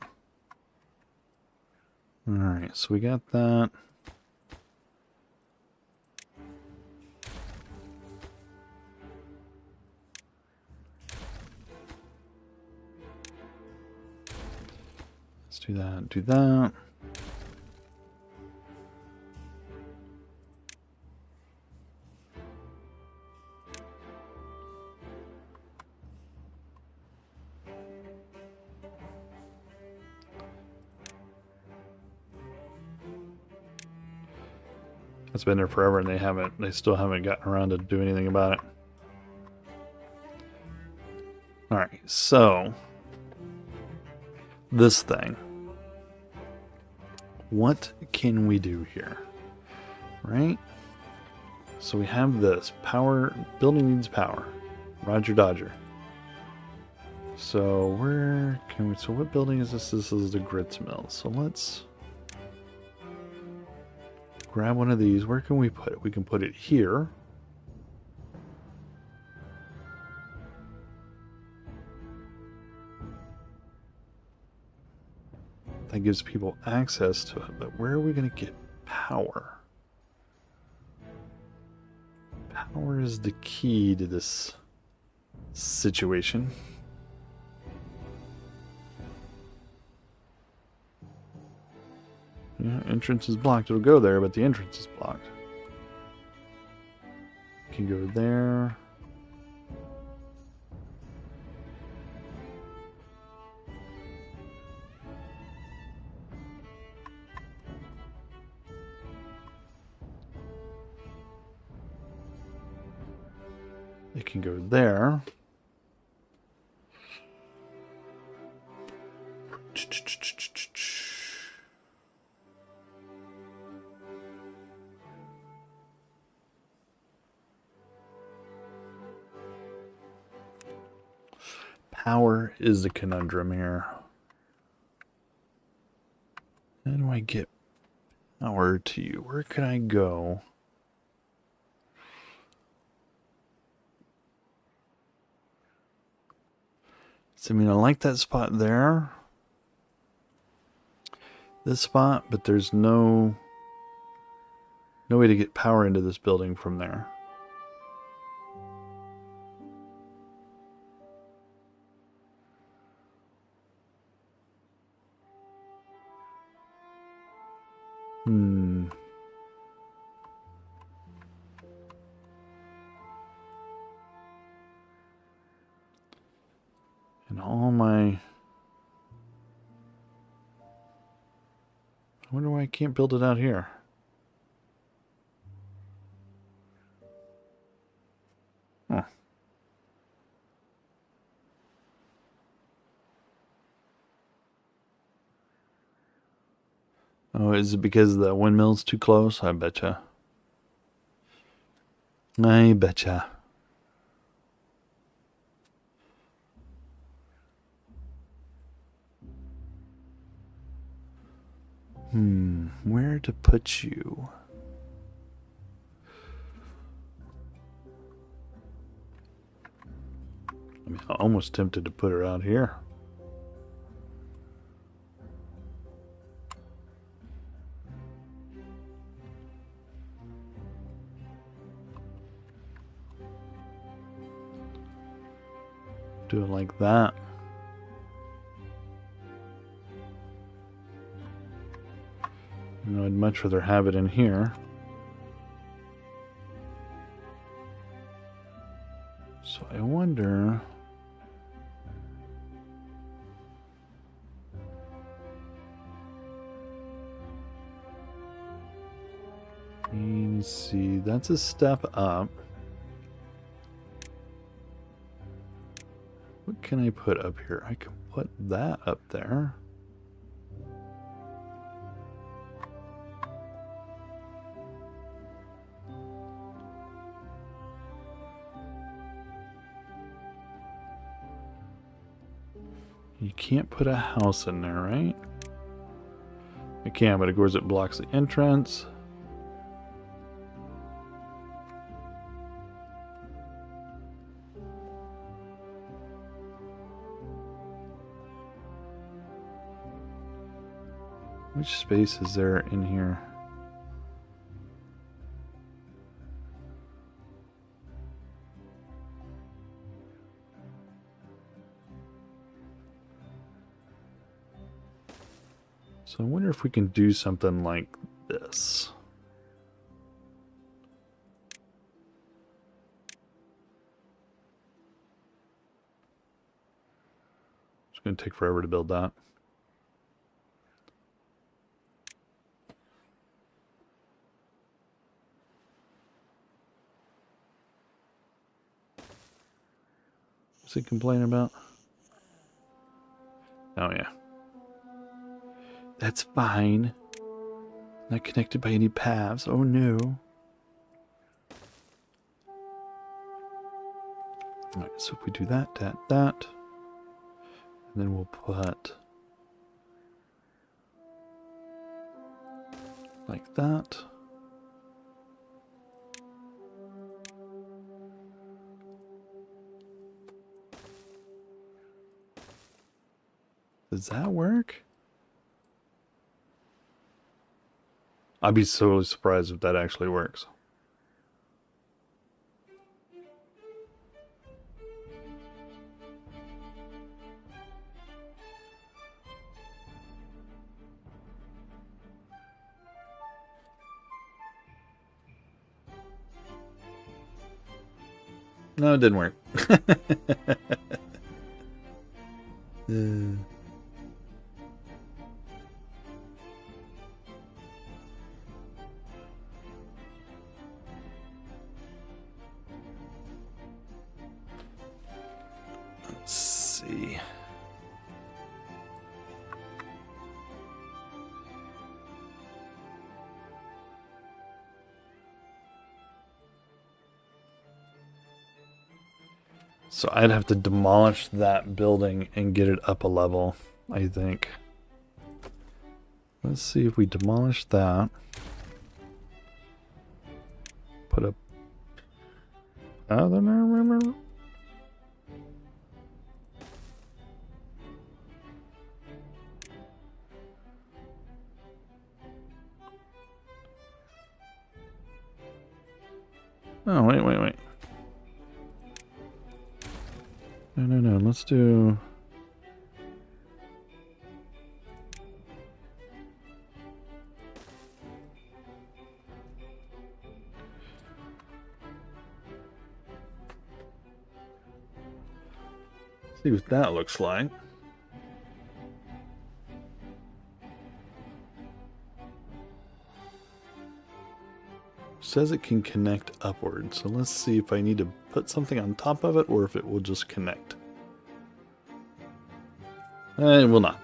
Alright, so we got that. Do that, do that. It's been there forever and they still haven't gotten around to do anything about it. Alright, so this thing. What can we do here? Right? So we have this power, building needs power. Roger Dodger. So where can we, so what building is this? This is the grits mill. So let's grab one of these. Where can we put it? We can put it here. That gives people access to it, but where are we going to get power? Power is the key to this situation. Yeah, entrance is blocked. It'll go there, but the entrance is blocked. Can go there. It can go there. Power is the conundrum here. How do I get power to you? Where can I go? So, I mean, I like that spot there. This spot, but there's no way to get power into this building from there. And all my... I wonder why I can't build it out here. Huh. Oh, is it because the windmill's too close? I betcha. I betcha. Where to put you? I mean, I'm almost tempted to put her out here. Do it like that. You know, I'd much rather have it in here. So I wonder... Let's see, that's a step up. What can I put up here? I can put that up there. You can't put a house in there, right? I can, but of course it blocks the entrance. Which space is there in here? So I wonder if we can do something like this. It's going to take forever to build that. What's he complaining about? Oh, yeah. That's fine. Not connected by any paths. Oh, no. Alright, so if we do that, that. And then we'll put... like that. Does that work? I'd be so surprised if that actually works. No, it didn't work. uh. Let's see. So I'd have to demolish that building and get it up a level, I think. Let's see if we demolish that. Put up... Oh, wait. No. Let's do... See what that looks like. Says it can connect upward, so let's see if I need to put something on top of it or if it will just connect. It will not.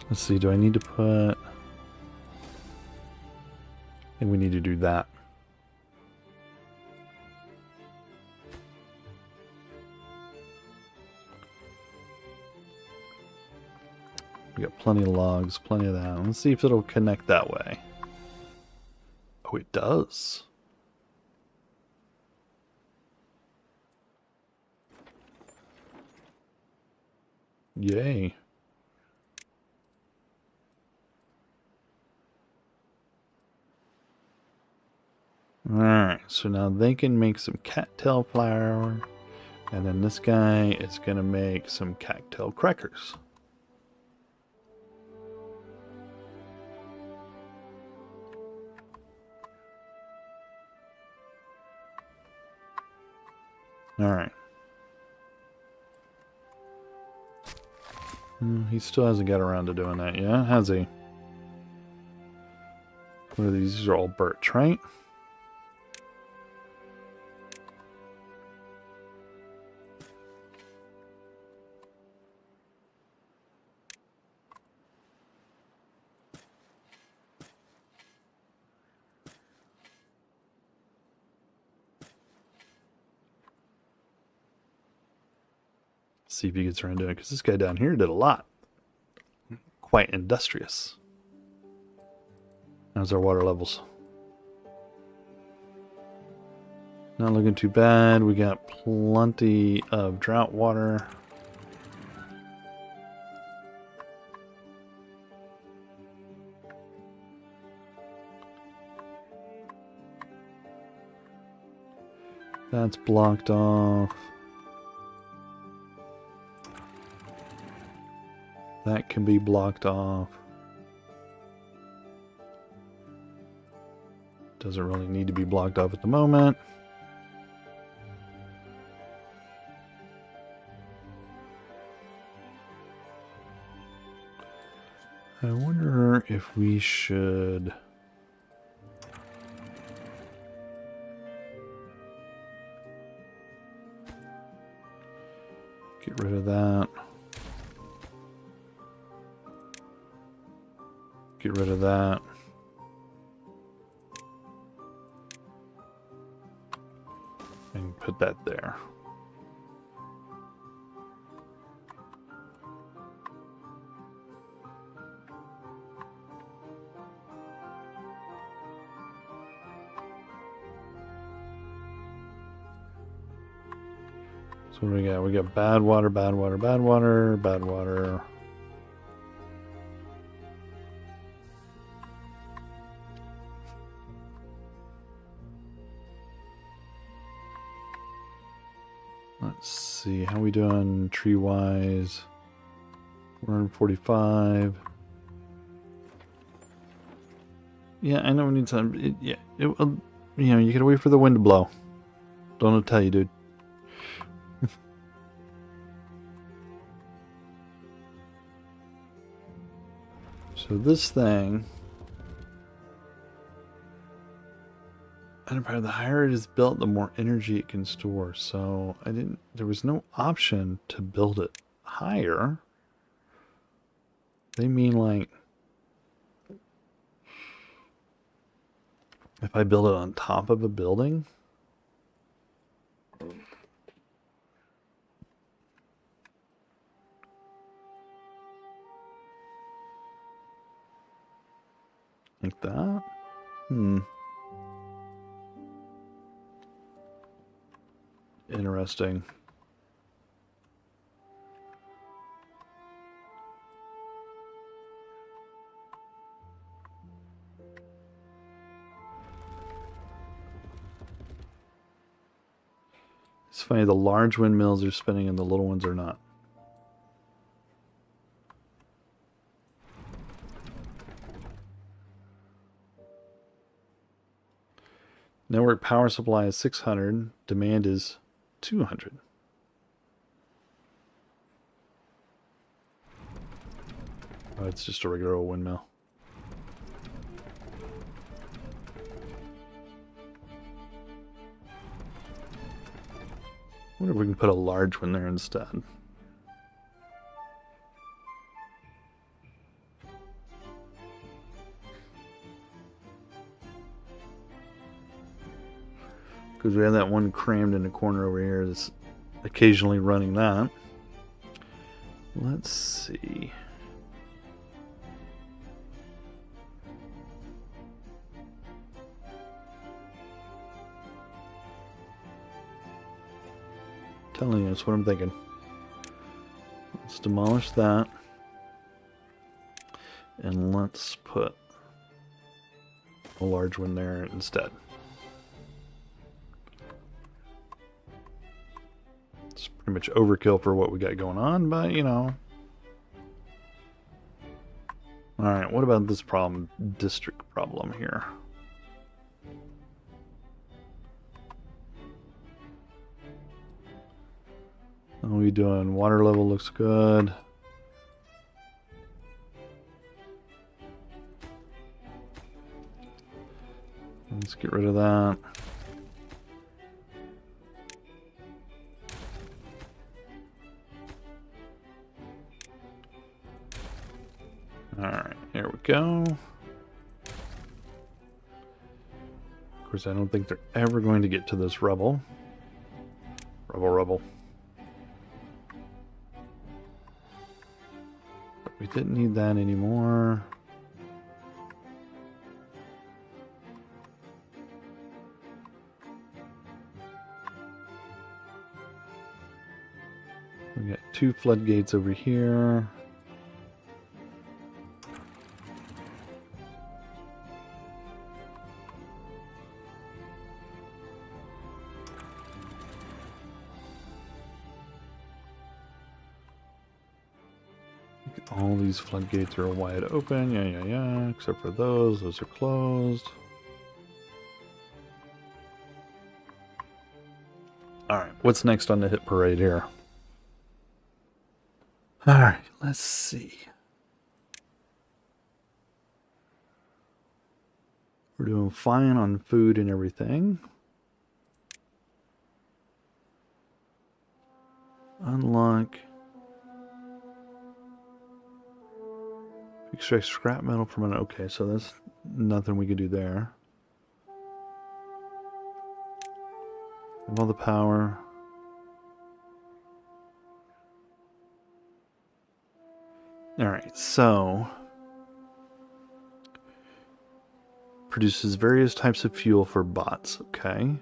Let's see, do I need to put... I think we need to do that. We got plenty of logs, plenty of that. Let's see if it'll connect that way. Oh, it does. Yay. Alright, so now they can make some cattail flour, and then this guy is going to make some cattail crackers. Alright. He still hasn't got around to doing that yet, has he? What are these? These are all birch, right? See if he gets around to it, because this guy down here did a lot. Quite industrious. How's our water levels? Not looking too bad. We got plenty of drought water. That's blocked off. That can be blocked off. Doesn't really need to be blocked off at the moment. I wonder if we should... get rid of that. Get rid of that. And put that there. So what do we got? We got bad water, bad water, bad water, bad water. Let's see, how we doing tree-wise? 445. Yeah, I know we need some. You know, you gotta wait for the wind to blow. Don't know what to tell you, dude. So this thing, Empire, the higher it is built, the more energy it can store. So there was no option to build it higher. They mean like, if I build it on top of a building? Like that? Interesting. It's funny, the large windmills are spinning and the little ones are not. Network power supply is 600. Demand is 200. Oh, it's just a regular old windmill. I wonder if we can put a large one there instead. Because we have that one crammed in the corner over here that's occasionally running that. Let's see. Telling you, that's what I'm thinking. Let's demolish that. And let's put a large one there instead. It's pretty much overkill for what we got going on, but you know. Alright, what about this district problem here? How are we doing? Water level looks good. Let's get rid of that. Alright, here we go. Of course, I don't think they're ever going to get to this rubble. Rubble. But we didn't need that anymore. We got 2 floodgates over here. All these floodgates are wide open. Yeah. Except for those. Those are closed. Alright, what's next on the hit parade here? Alright, let's see. We're doing fine on food and everything. Unlock. Extract scrap metal from an... Okay, so that's nothing we could do there. Have all the power. Alright, so... produces various types of fuel for bots, okay.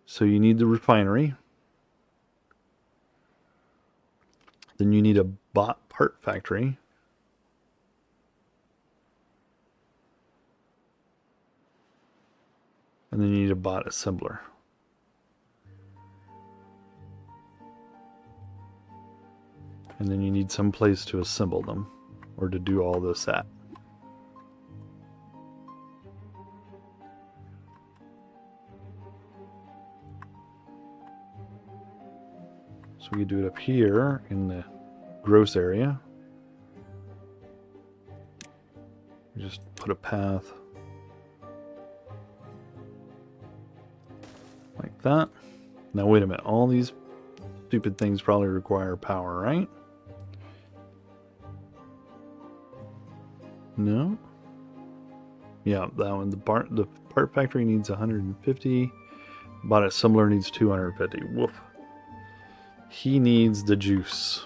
So you need the refinery. Then you need a bot part factory. And then you need a bot assembler. And then you need some place to assemble them, or to do all this at. So we could do it up here in the gross area. Just put a path like that. Now wait a minute, all these stupid things probably require power, right? No? Yeah, that one. The part factory needs 150. Bought assembler needs 250. Woof. He needs the juice.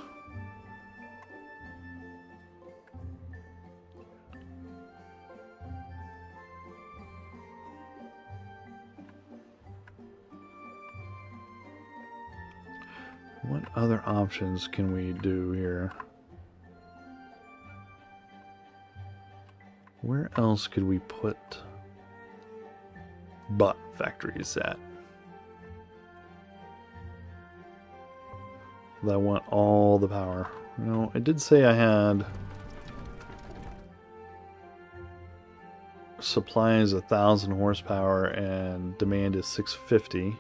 What other options can we do here? Where else could we put bot factories at? I want all the power. You know, I did say I had supply is 1,000 horsepower and demand is 650.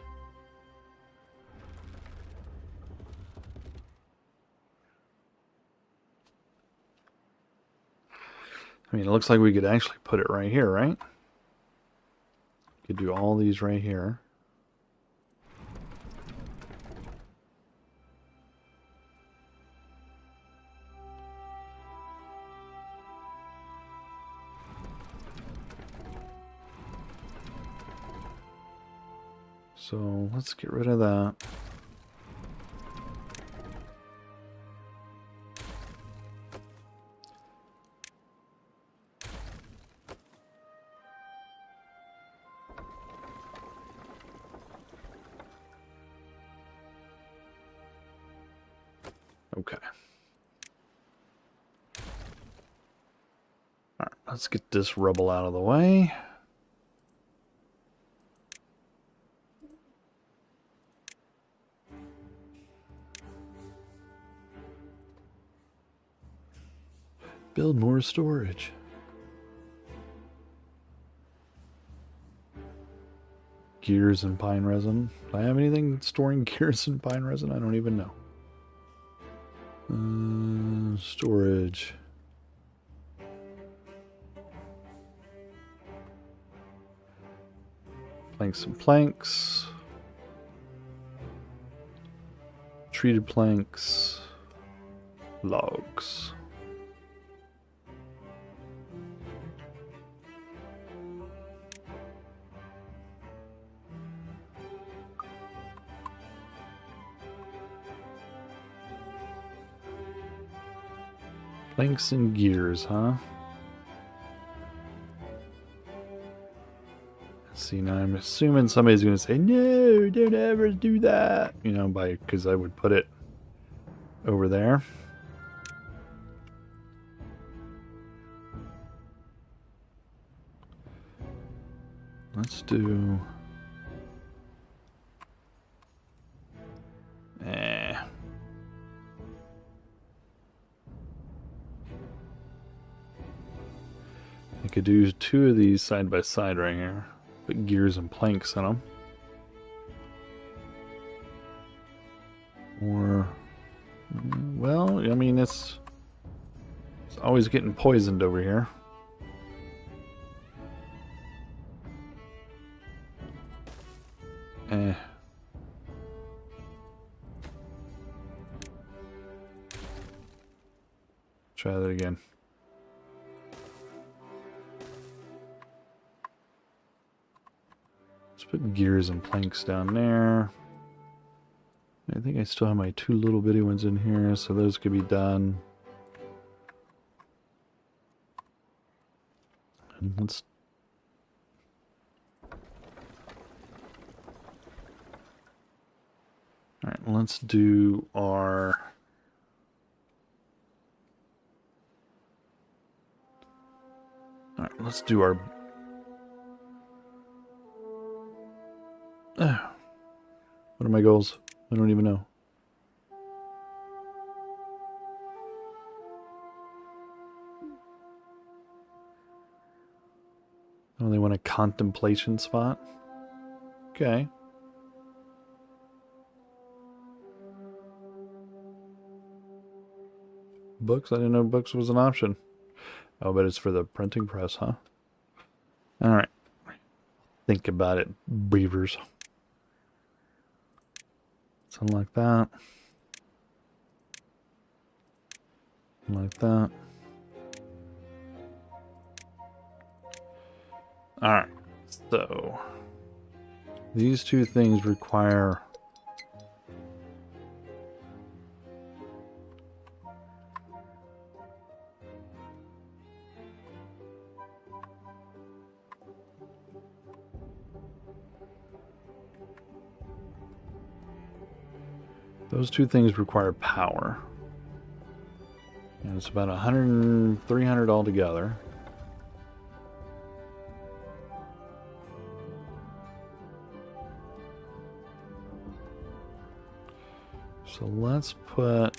I mean, it looks like we could actually put it right here, right? Could do all these right here. So let's get rid of that. Okay. All right, let's get this rubble out of the way. Build more storage. Gears and pine resin. Do I have anything storing gears and pine resin? I don't even know. Storage. Planks and planks. Treated planks. Logs. Planks and gears, huh? See, now I'm assuming somebody's going to say, no, don't ever do that. You know, because I would put it over there. Let's do... I could do 2 of these side by side right here. Put gears and planks in them. Or, well, I mean, it's always getting poisoned over here. Try that again. Let's put gears and planks down there. I think I still have my 2 little bitty ones in here, so those could be done. And let's... Alright, let's do our... Alright, let's do our... What are my goals? I don't even know. Oh, they want a contemplation spot? Okay. Books? I didn't know books was an option. Oh, but it's for the printing press, huh? Alright. Think about it, beavers. Something like that. Like that. Alright. So, these two things require... Those two things require power. And it's about 100, 300 altogether. So let's put...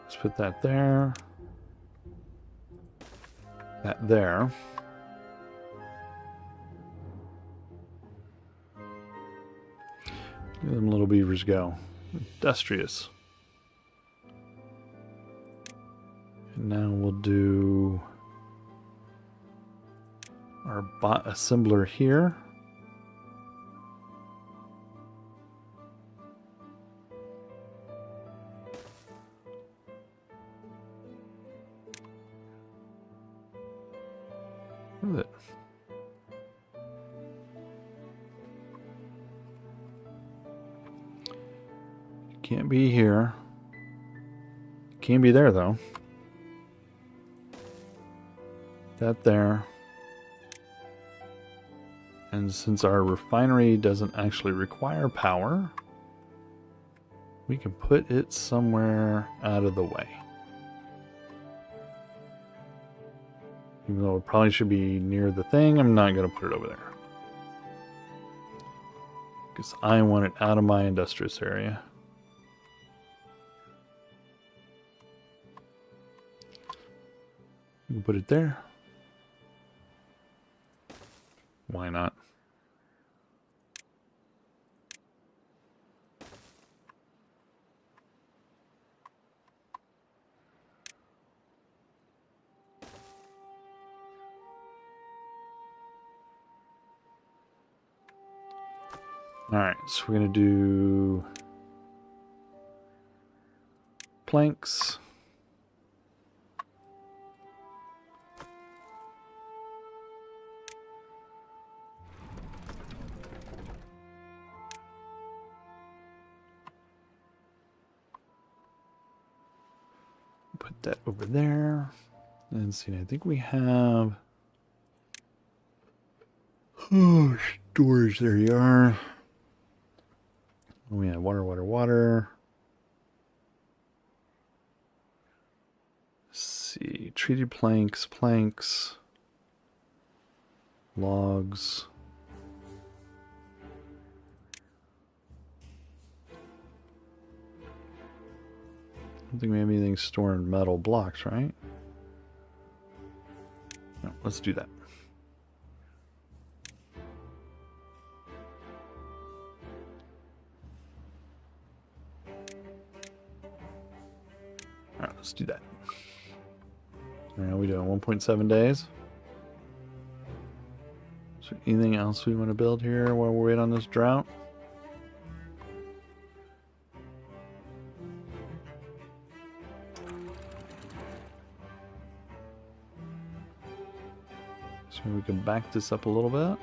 Let's put that there. That there. Let them little beavers go. Industrious. And now we'll do our bot assembler here. Look at it. Can't be here. Can be there though. That there. And since our refinery doesn't actually require power, we can put it somewhere out of the way. Even though it probably should be near the thing, I'm not going to put it over there. Because I want it out of my industrious area. You can put it there. Why not? Alright, so we're going to do planks. Put that over there. And see, I think we have... Oh, storage, there you are. We have water, water, water. Let's see, treated planks, planks, logs. I don't think we have anything storing metal blocks, right? No, let's do that. All right, let's do that. All right, we doing 1.7 days. Is there anything else we want to build here while we wait on this drought? So we can back this up a little bit.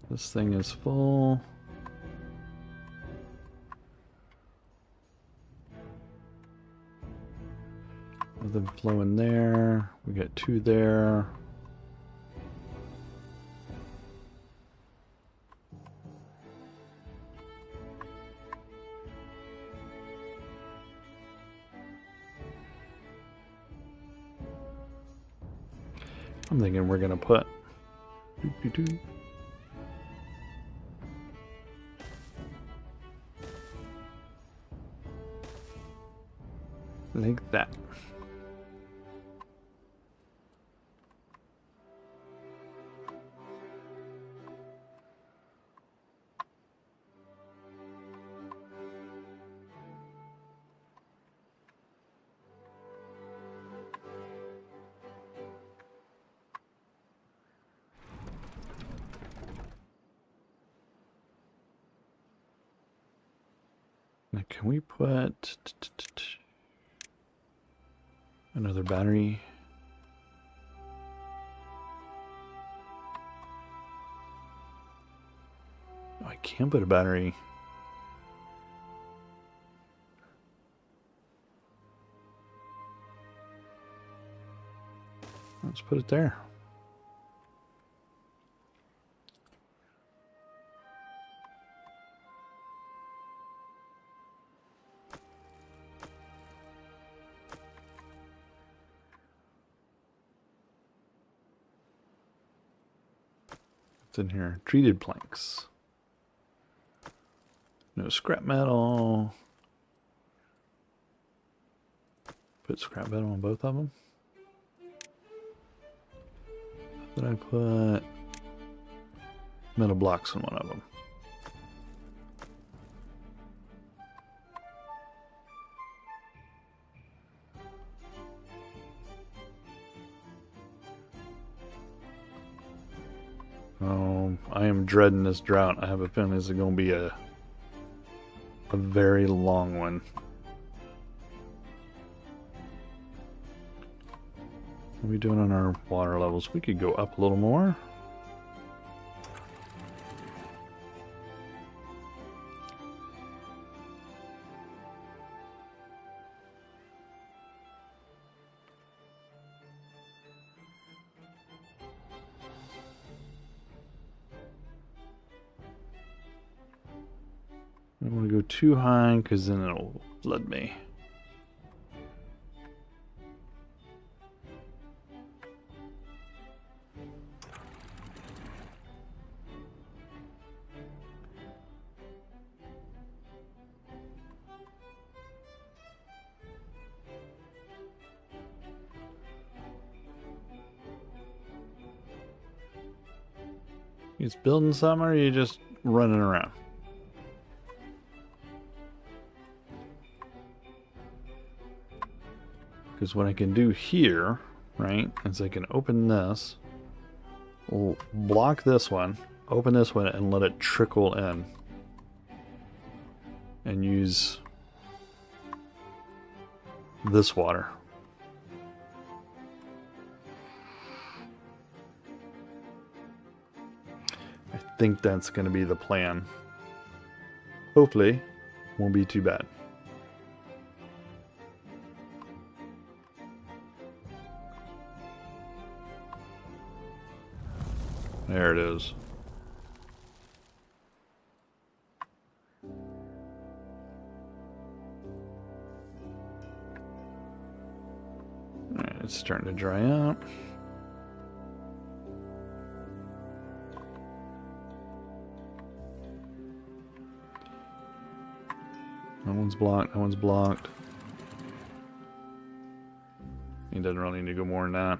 This thing is full. them flowing there. We got 2 there. I'm thinking we're gonna put like that. Now can we put another battery? Oh, I can put a battery. Let's put it there. What's in here? Treated planks. No scrap metal. Put scrap metal on both of them. Then I put metal blocks on one of them. Oh, I am dreading this drought. I have a feeling this is going to be a very long one. What are we doing on our water levels? We could go up a little more. I don't want to go too high because then it'll flood me. You just building something or are you just running around? Because what I can do here, right, is I can open this, block this one, open this one, and let it trickle in. And use this water. I think that's going to be the plan. Hopefully, won't be too bad. There it is. Alright, it's starting to dry up. That one's blocked, that one's blocked. He doesn't really need to go more than that.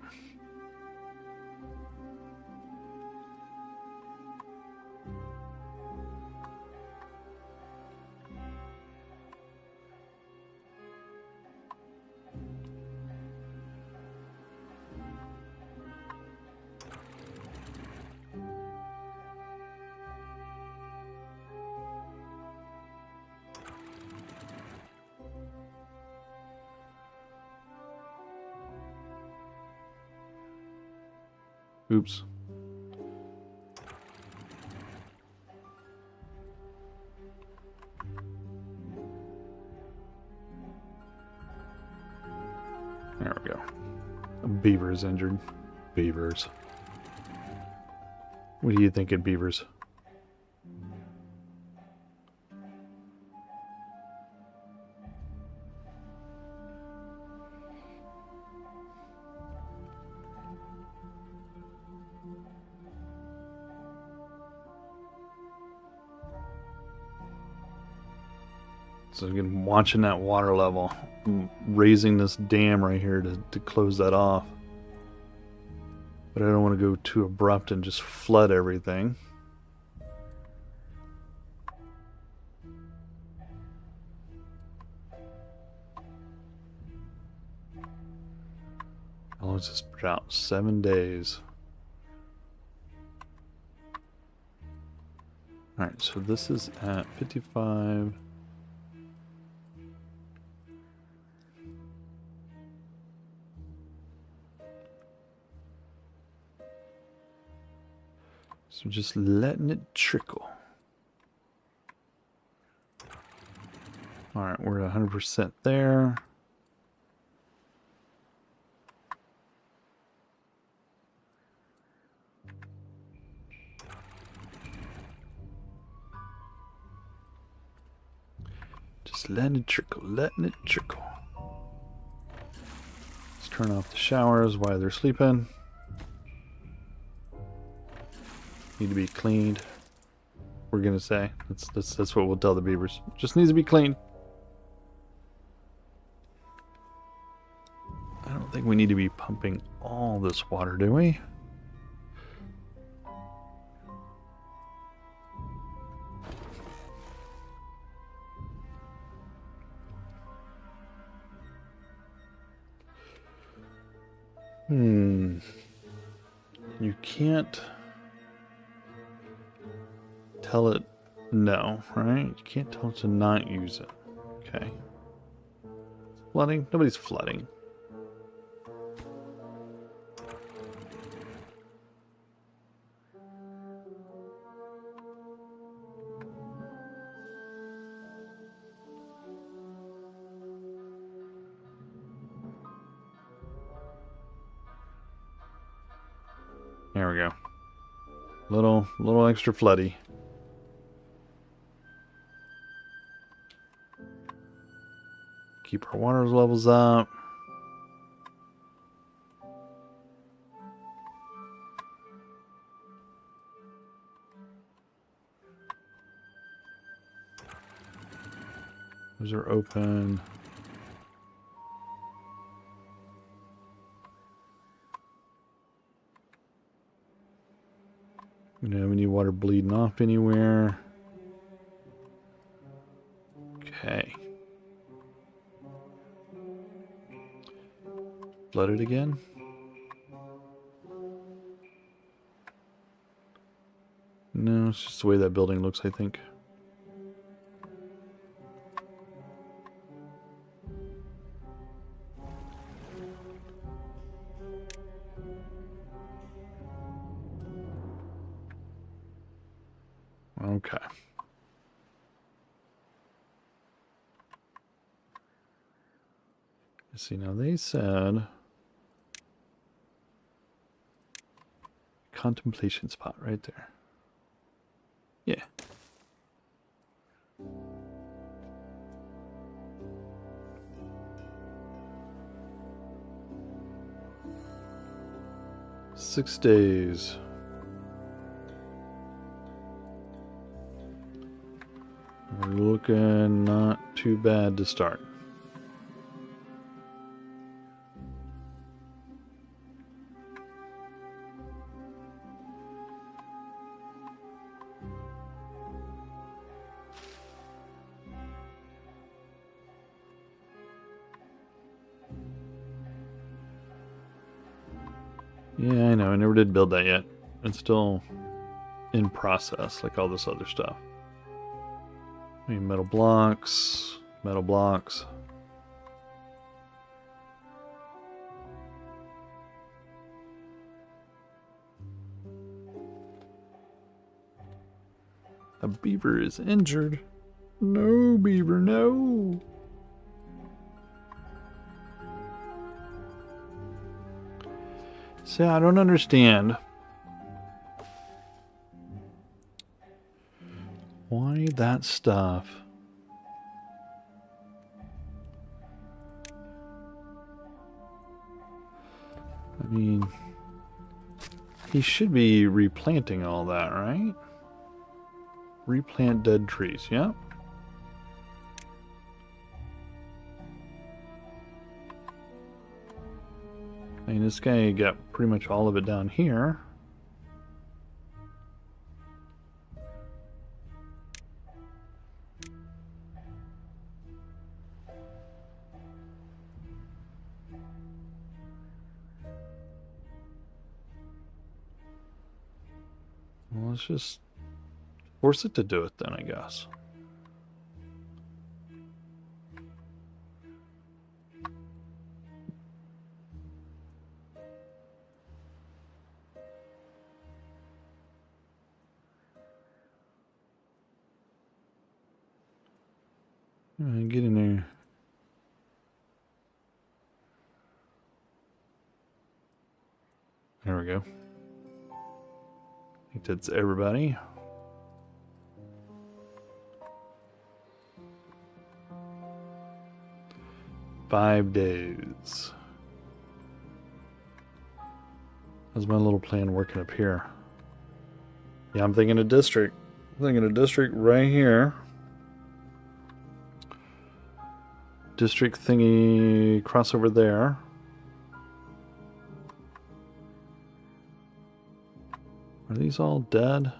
Oops. There we go. Beaver is injured. Beavers. What are you thinking, beavers? So again, watching that water level, raising this dam right here to close that off. But I don't want to go too abrupt and just flood everything. How long is this drought? 7 days. Alright, so this is at 55. So just letting it trickle. Alright, we're at 100% there. Just letting it trickle, letting it trickle. Let's turn off the showers while they're sleeping. Need to be cleaned. We're gonna say that's what we'll tell the beavers. Just needs to be cleaned. I don't think we need to be pumping all this water, do we? You can't tell it no, right? You can't tell it to not use it. Okay. Flooding? Nobody's flooding. There we go. Little extra floody. Keep our water levels up. Those are open. We don't have any water bleeding off anywhere. Okay. Flooded again? No, it's just the way that building looks, I think. Okay. See, now they said contemplation spot right there. Yeah. Six days. We're looking not too bad to start. Yeah, I know. I never did build that yet. It's still in process, like all this other stuff. I mean, metal blocks, metal blocks. A beaver is injured. No, beaver, no. See, I don't understand why that stuff. I mean, he should be replanting all that, right? Replant dead trees, yeah. I mean, this guy got pretty much all of it down here. Well, let's just force it to do it then, I guess. Get in there. There we go. I think that's everybody. "5 days. How's my little plan working up here? Yeah, I'm thinking a district. I'm thinking a district right here. District thingy crossover there. Are these all dead?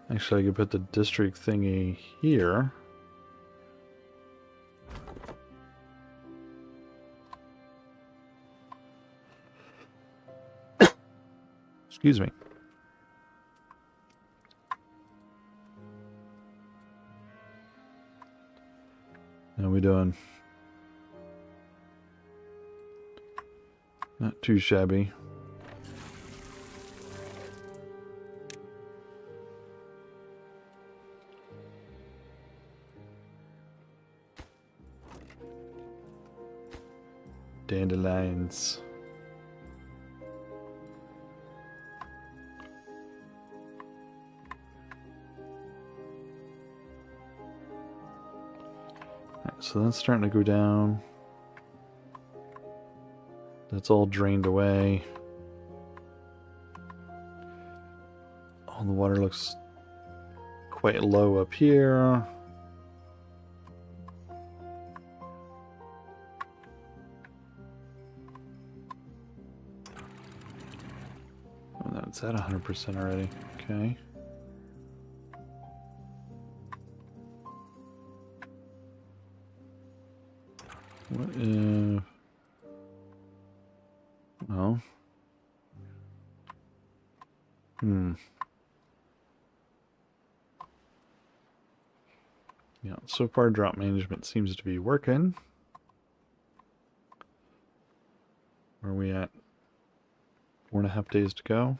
Actually, I could put the district thingy here. Excuse me. How we doing? Not too shabby. Dandelions. Alright, so that's starting to go down. That's all drained away. Oh, the water looks quite low up here. Oh, that's at 100% already. Okay. What if... Oh. Yeah, so far drought management seems to be working. Where are we at? 4.5 days to go.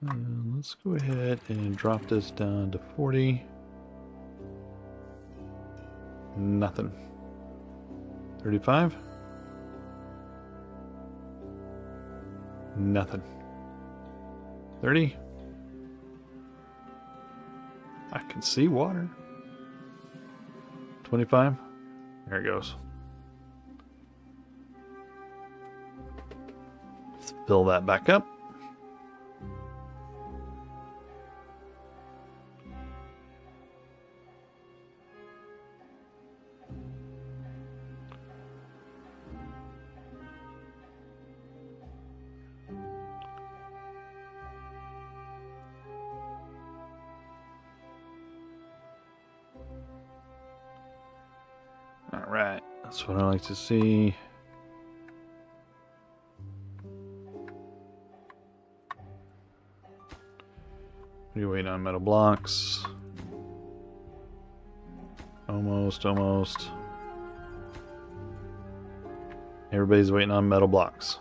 Let's go ahead and drop this down to 40. Nothing. 35. Nothing. 30. I can see water. 25. There it goes. Let's fill that back up. Alright, that's what I like to see. We're waiting on metal blocks. Almost. Everybody's waiting on metal blocks.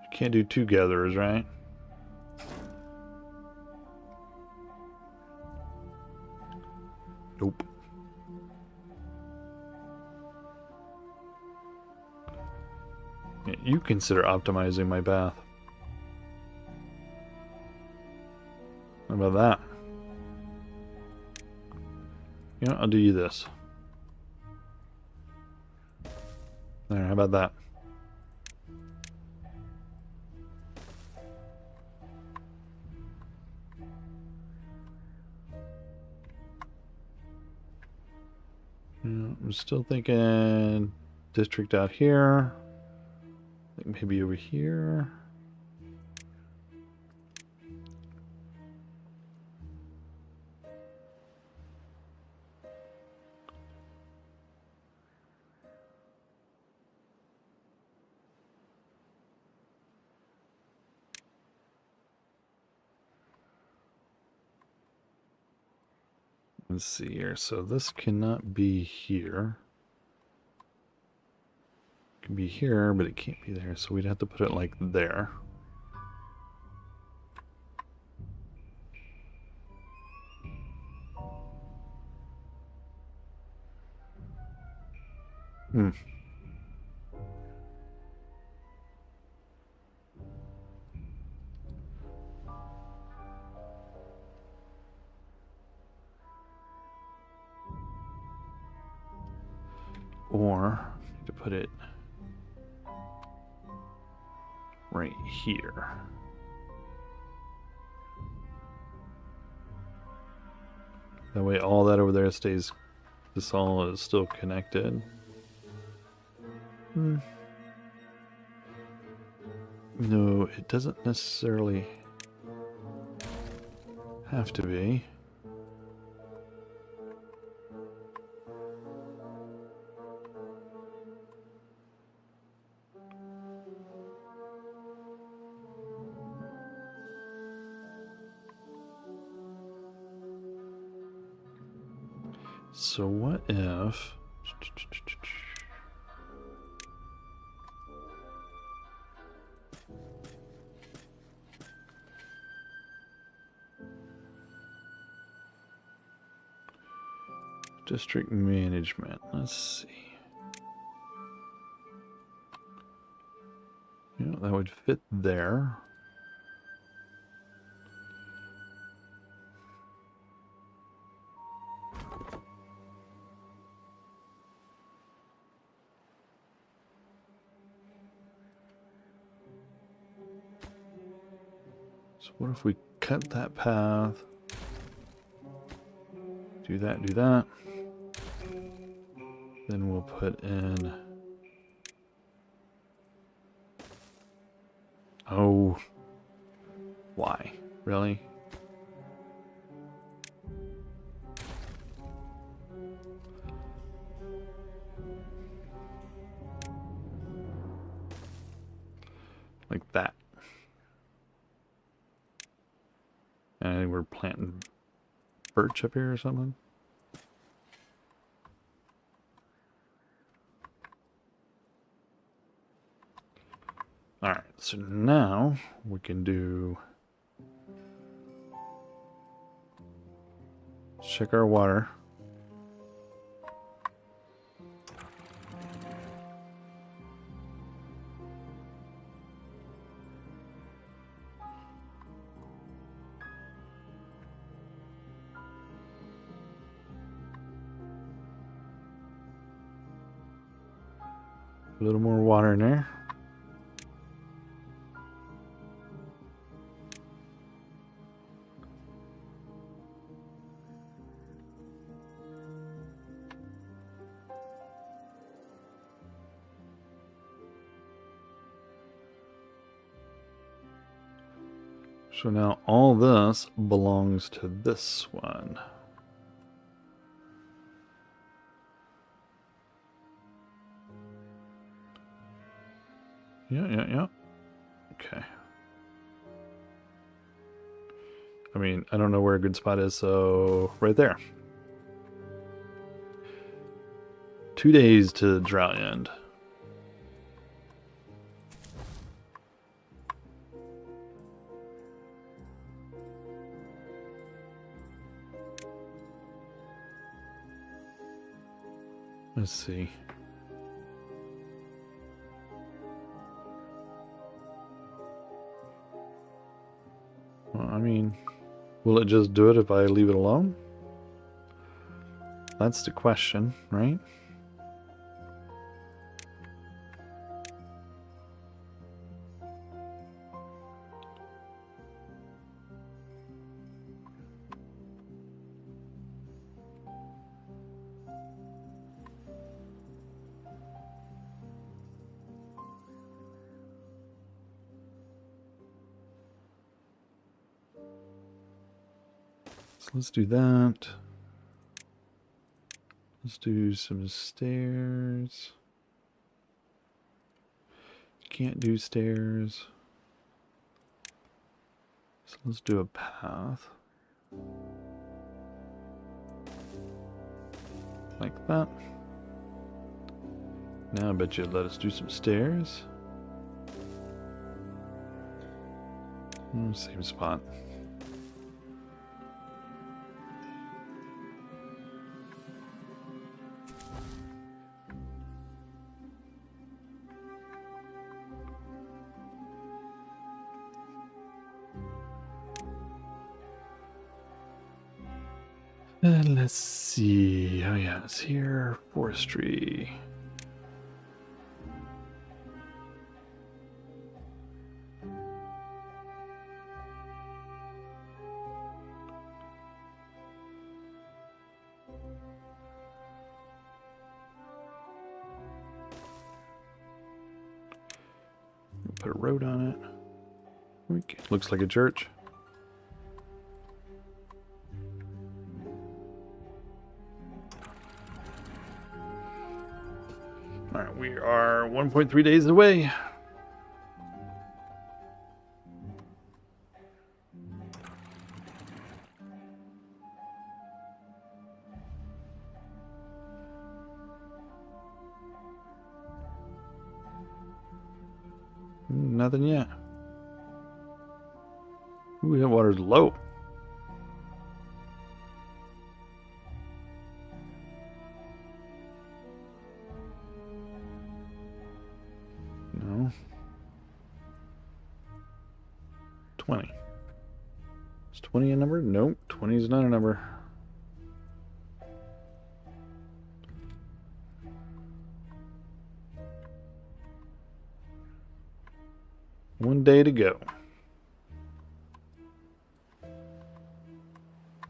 You can't do 2 gatherers, right? Nope. Yeah, you consider optimizing my path. How about that? You know, I'll do you this. There, how about that? I'm still thinking district out here. I think maybe over here. Let's see here. So this cannot be here. It can be here, but it can't be there. So we'd have to put it like there. Hmm. Or to put it right here. That way all that over there stays, this all is still connected. No, it doesn't necessarily have to be. So what if... District management, let's see. Yeah, that would fit there. So what if we cut that path? Do that, do that. Then we'll put in... Oh. Why? Really? Like that. And I think we're planting birch up here or something. Alright, so now we can do... Check our water. A little more water in there. So now all this belongs to this one. Yeah. Okay. I mean, I don't know where a good spot is, so right there. 2 days to drought end. Let's see. Well, I mean, will it just do it if I leave it alone? That's the question, right? So let's do that. Let's do some stairs. Can't do stairs. So let's do a path. Like that. Now I bet you'd let us do some stairs. Same spot. And let's see. Oh yeah, it's here. Forestry. Put a road on it. Okay. Looks like a church. Alright, we are 1.3 days away. Nothing yet. Ooh, that water's low. No. 20. Is 20 a number? Nope, 20 is not a number. One day to go.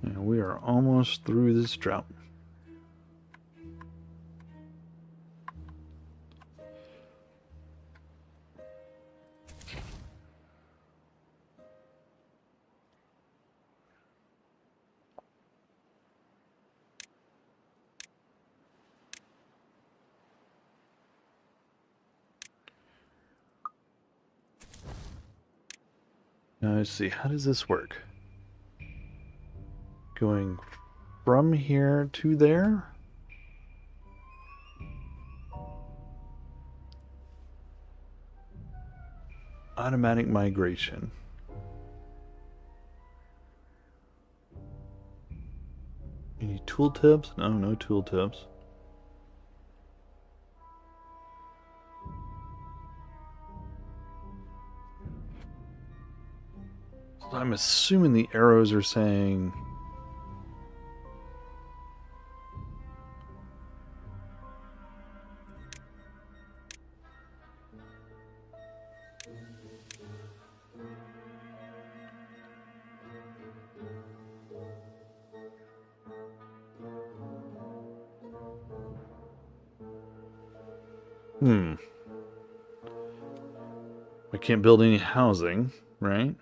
And we are almost through this drought. Now let's see, how does this work? Going from here to there? Automatic migration. Any tooltips? No, no tooltips. So I'm assuming the arrows are saying I can't build any housing, right?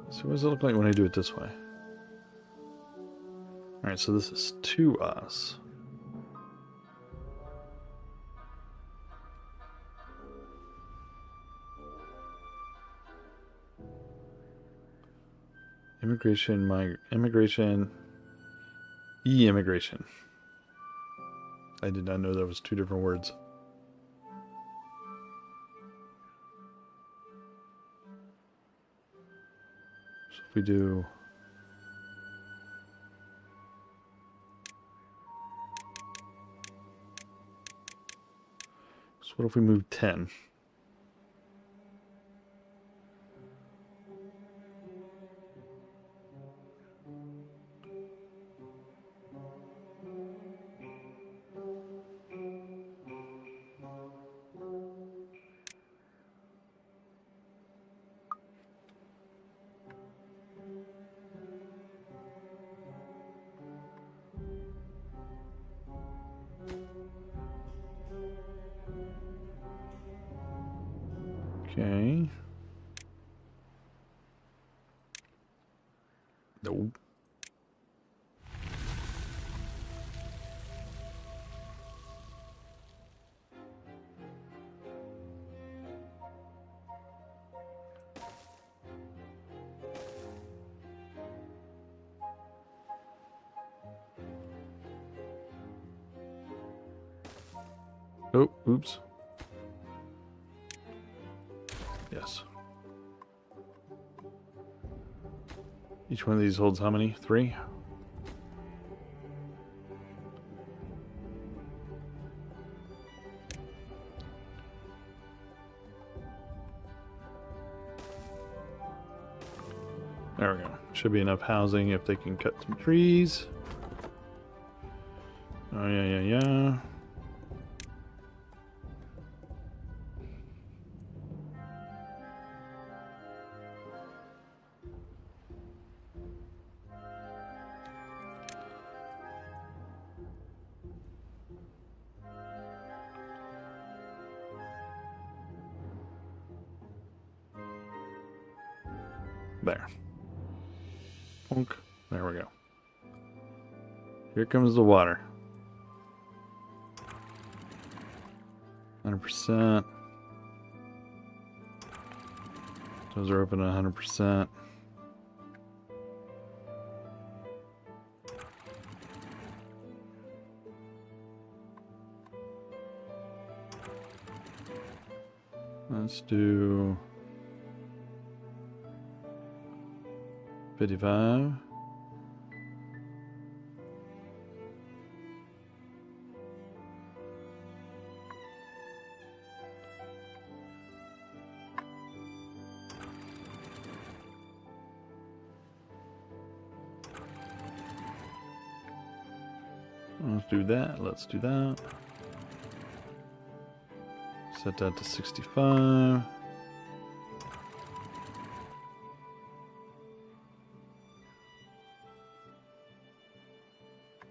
So what does it look like when I do it this way? Alright, so this is to us. Immigration, e-immigration. I did not know that was two different words. So if we do what if we move 10? Okay. Nope. Oh, oops. Yes. Each one of these holds how many? 3? There we go. Should be enough housing if they can cut some trees. Oh, yeah. There. Plunk. There we go. Here comes the water. 100%. Those are open at 100%. Let's do 55. Let's do that. Let's do that. Set that to 65.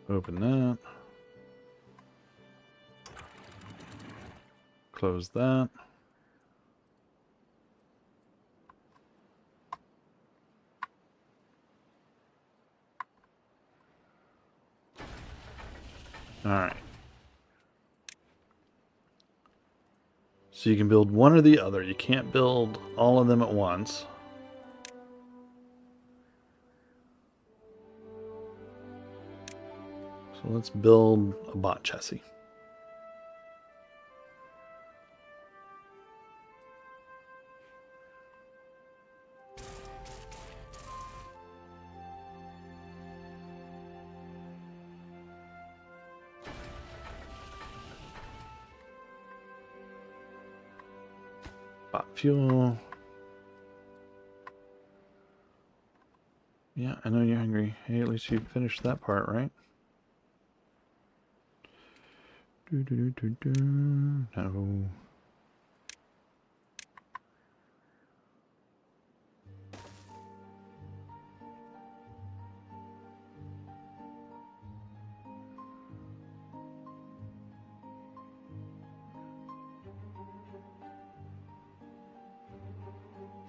Open that. Close that. All right. So you can build one or the other. You can't build all of them at once. So let's build a bot chassis. Bot fuel. Yeah, I know you're hungry. Hey, at least you finished that part, right? No.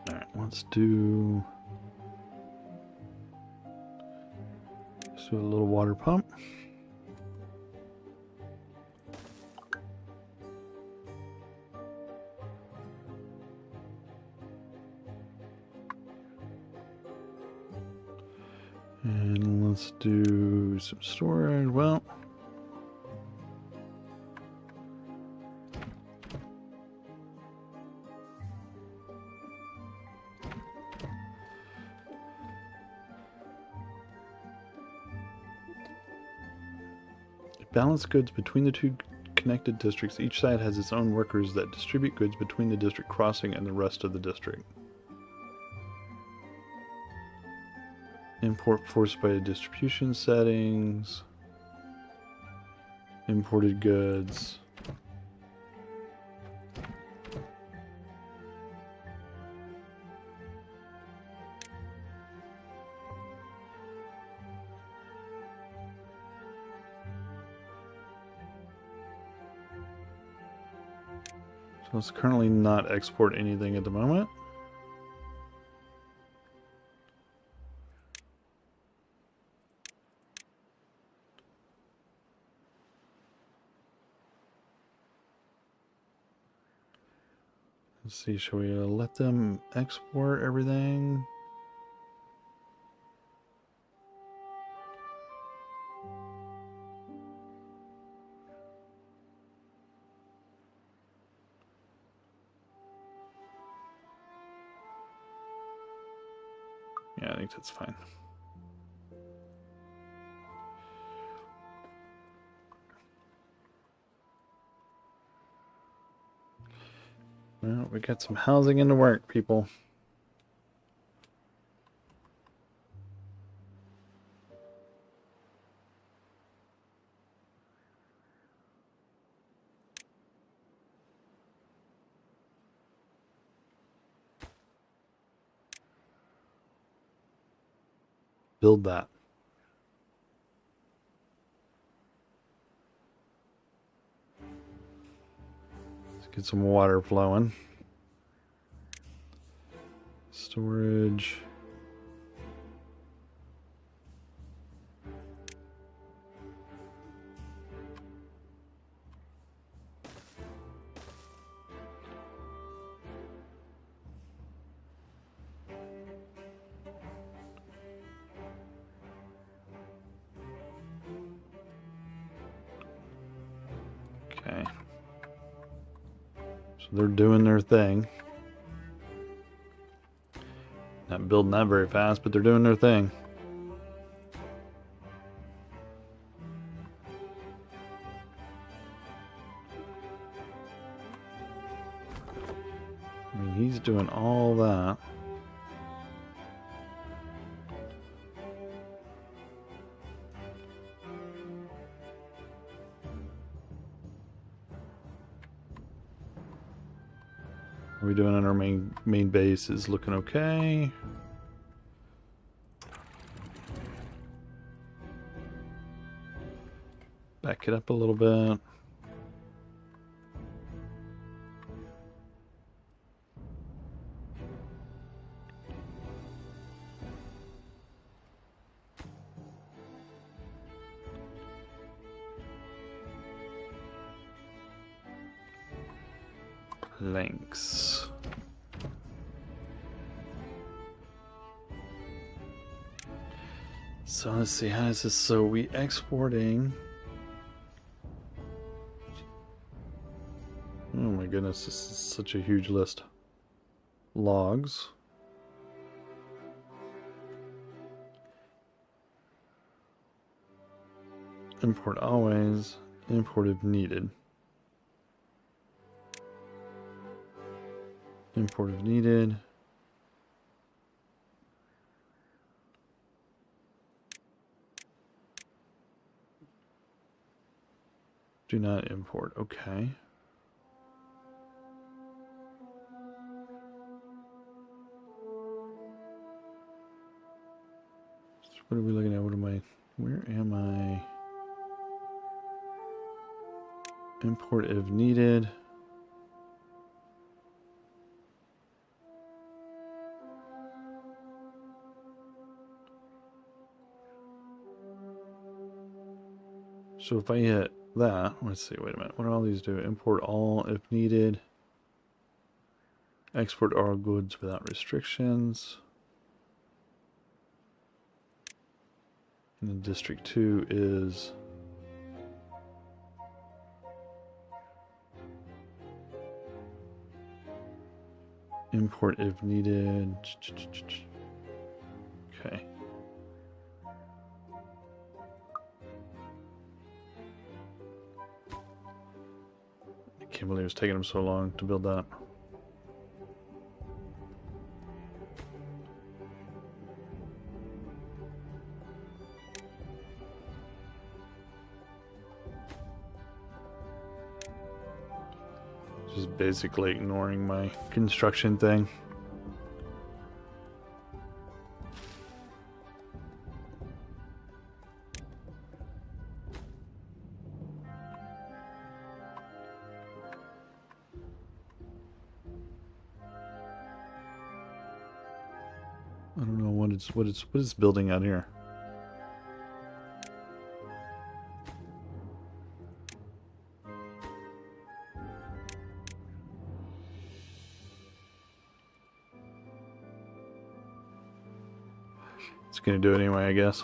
Alright, let's do a little water pump. And let's do some storage. Well, balance goods between the two connected districts. Each side has its own workers that distribute goods between the district crossing and the rest of the district. Import forced by distribution settings. Imported goods. So let's currently not export anything at the moment. Let's see, shall we let them export everything? Yeah, I think that's fine. Well, we got some housing into work, people. Build that. Let's get some water flowing. Storage. Okay. So they're doing their thing. Not building that very fast, but they're doing their thing. I mean, he's doing all that. What are we doing on our main base is looking okay. Back it up a little bit. Links. So let's see, how is this? So we exporting. Oh my goodness, this is such a huge list. Logs. Import always. Import if needed. Import if needed. Do not import. Okay. So what are we looking at? What am I? Where am I? Import if needed. So if I hit that, let's see, wait a minute. What do all these do? Import all if needed. Export all goods without restrictions. And then District 2 is import if needed. Okay. can't believe it's taking them so long to build that. Just basically ignoring my construction thing. I don't know what it's building out here. It's gonna do it anyway, I guess.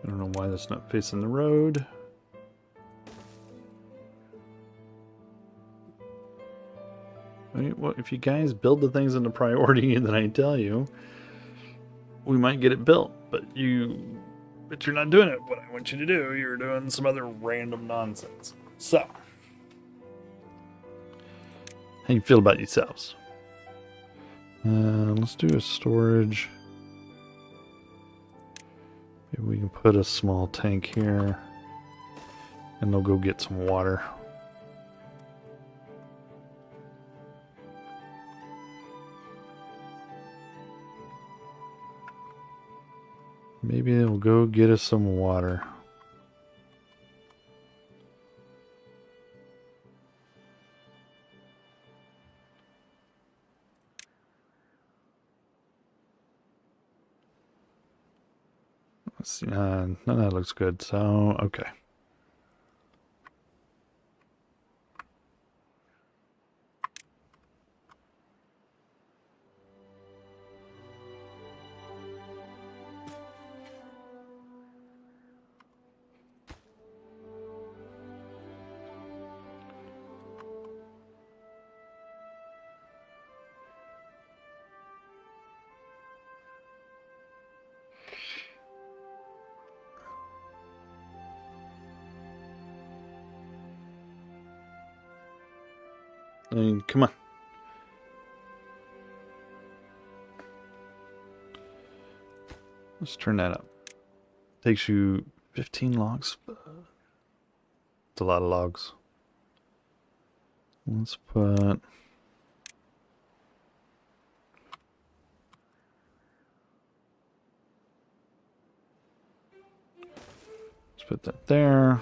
I don't know why that's not facing the road. I mean, well, if you guys build the things into priority that I tell you, we might get it built. But you're not doing it. What I want you to do, you're doing some other random nonsense. So, how you feel about yourselves? Let's do a storage. Maybe we can put a small tank here, and they'll go get some water. Maybe they'll go get us some water. Let's see. None of that looks good. So, okay. I mean, come on. Let's turn that up. Takes you 15 logs. It's a lot of logs. Let's put... Let's put that there.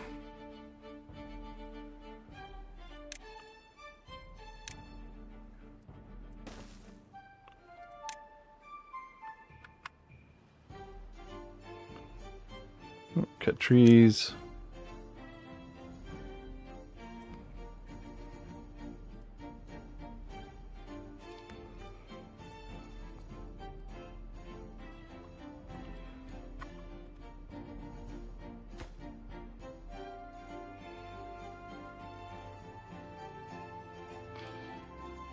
Oh, cut trees.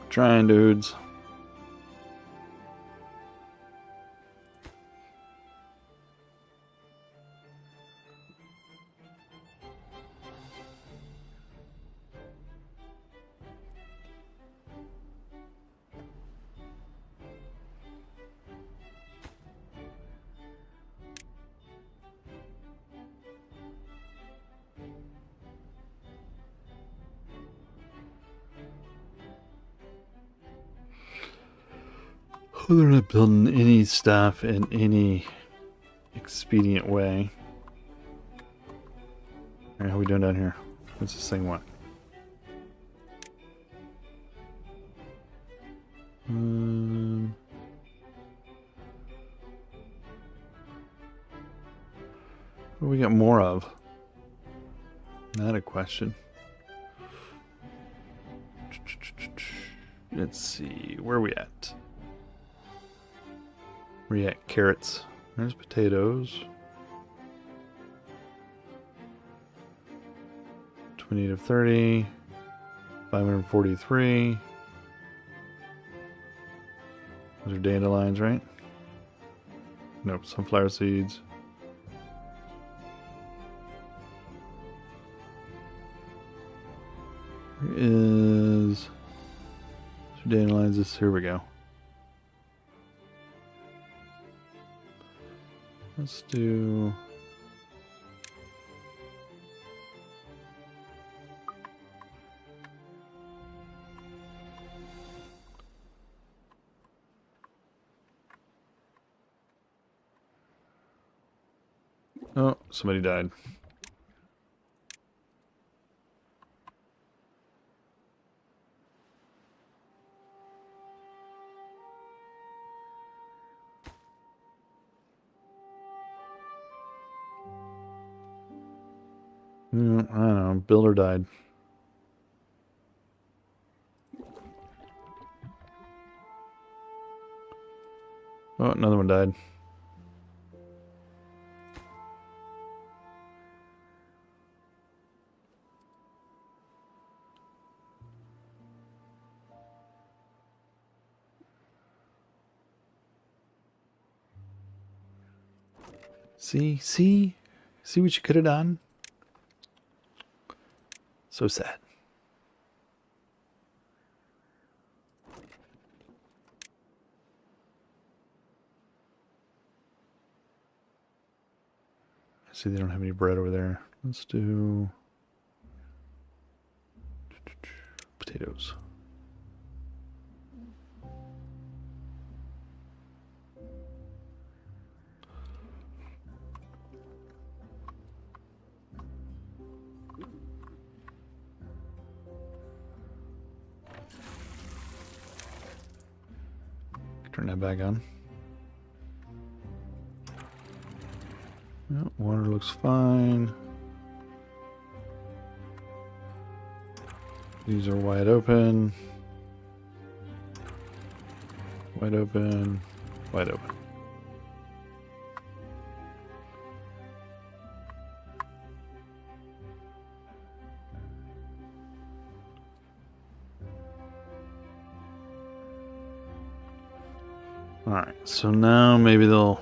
Trying, dudes. They're not building any stuff in any expedient way. Alright, how are we doing down here? What's this thing want? What do we got more of? Not a question. Let's see, where are we at? Where you at? Carrots. There's potatoes. 28 of 30. 543. Those are dandelions, right? Nope, sunflower seeds. Here is dandelions. Here we go. Let's do. Oh, somebody died. I don't know. Builder died. Oh, another one died. See what you could have done? So sad. I see they don't have any bread over there. Let's do potatoes. Turn that back on. Yep, water looks fine. These are wide open. Wide open. Wide open. Alright, so now maybe they'll...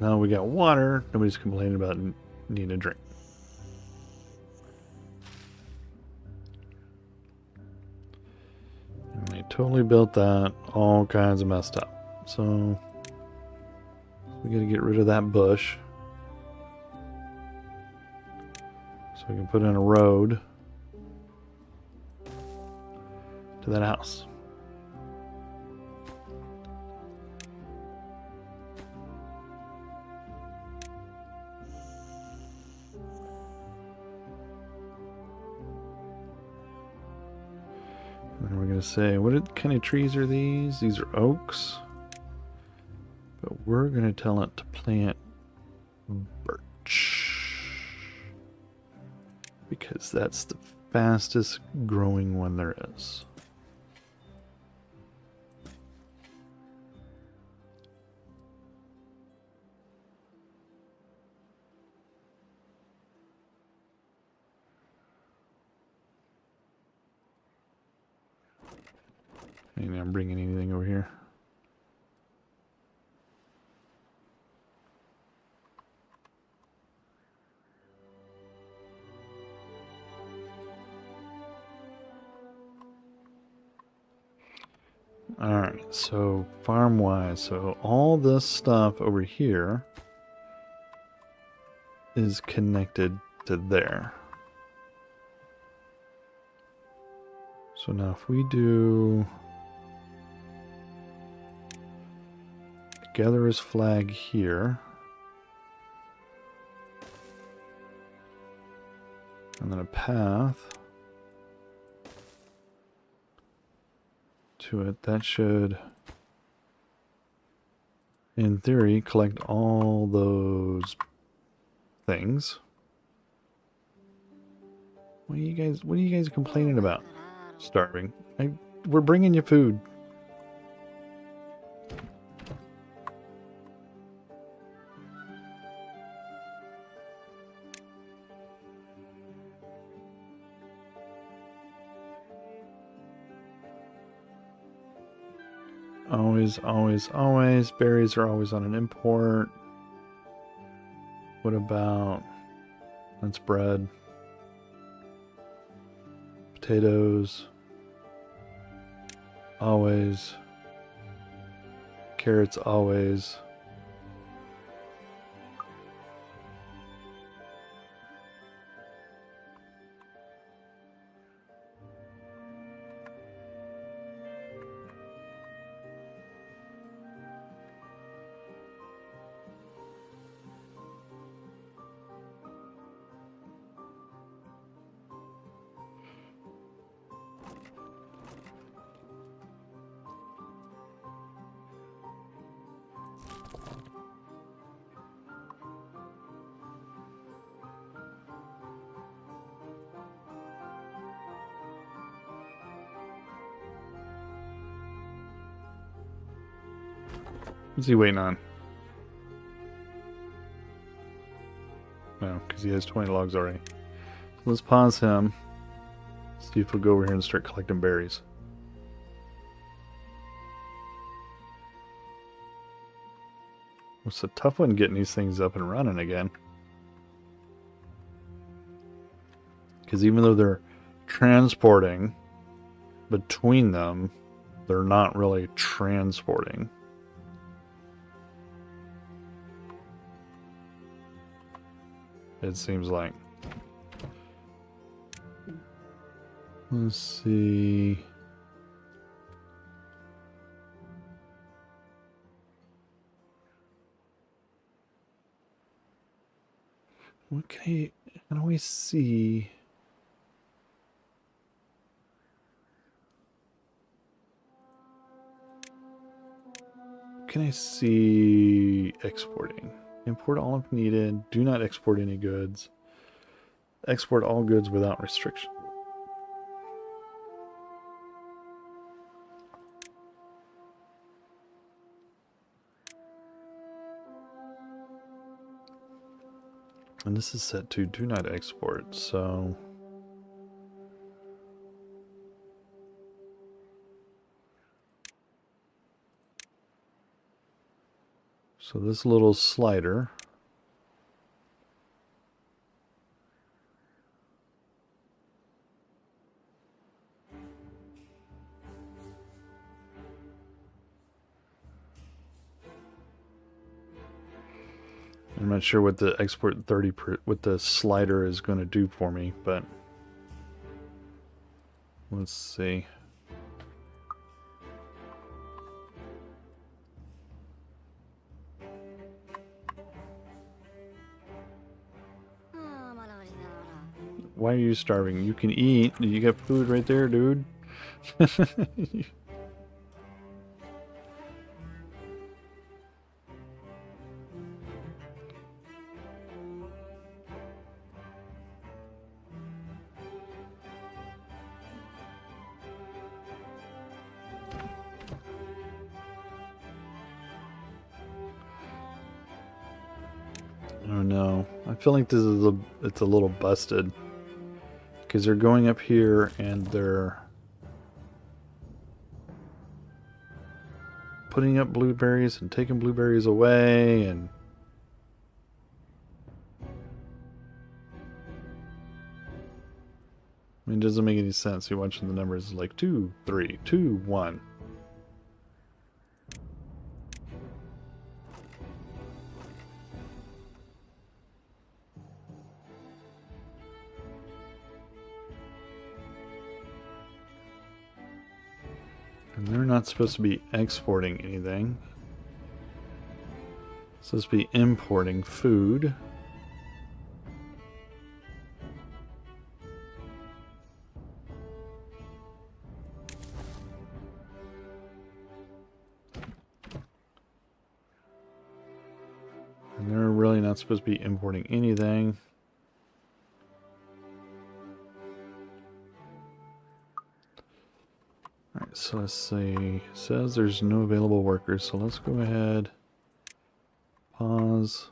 Now we got water. Nobody's complaining about needing a drink. And they totally built that all kinds of messed up. So we gotta get rid of that bush. So we can put in a road to that house. And we're going to say, what kind of trees are these? These are oaks. But we're going to tell it to plant birch. Because that's the fastest growing one there is. Maybe I'm bringing anything over here. Alright, so farm-wise, so all this stuff over here is connected to there. So now if we do a gatherer's flag here, and then a path to it, that should, in theory, collect all those things. What are you guys complaining about? Starving. We're bringing you food. Always, always, always. Berries are always on an import. What about... That's bread. Potatoes. Always. Carrots, always. What's he waiting on? No, because he has 20 logs already. So let's pause him. See if we'll go over here and start collecting berries. It's a tough one getting these things up and running again. Because even though they're transporting between them, they're not really transporting. It seems like. Let's see. What can we see? Can I see exporting? Import all if needed. Do not export any goods. Export all goods without restriction. And this is set to do not export, so... So this little slider... I'm not sure what the export 30 what the slider is going to do for me, but let's see. Why are you starving? You can eat. You got food right there, dude. Oh no, I feel like this is it's a little busted because they're going up here and they're putting up blueberries and taking blueberries away, and I mean, it doesn't make any sense. You're watching the numbers like 2, 3, 2, 1. And they're not supposed to be exporting anything. It's supposed to be importing food. And they're really not supposed to be importing anything. Alright, so let's see. It says there's no available workers, so let's go ahead. Pause.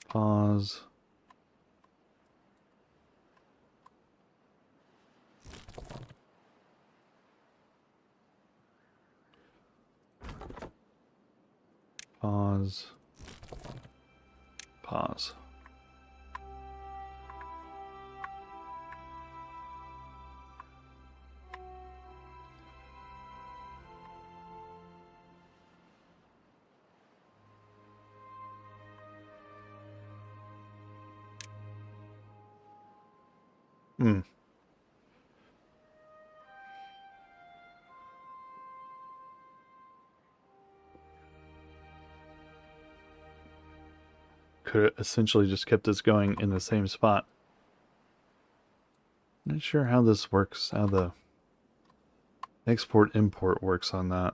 Pause. Pause. Pause. Hmm. Could have essentially just kept us going in the same spot. Not sure how this works, how the export import works on that.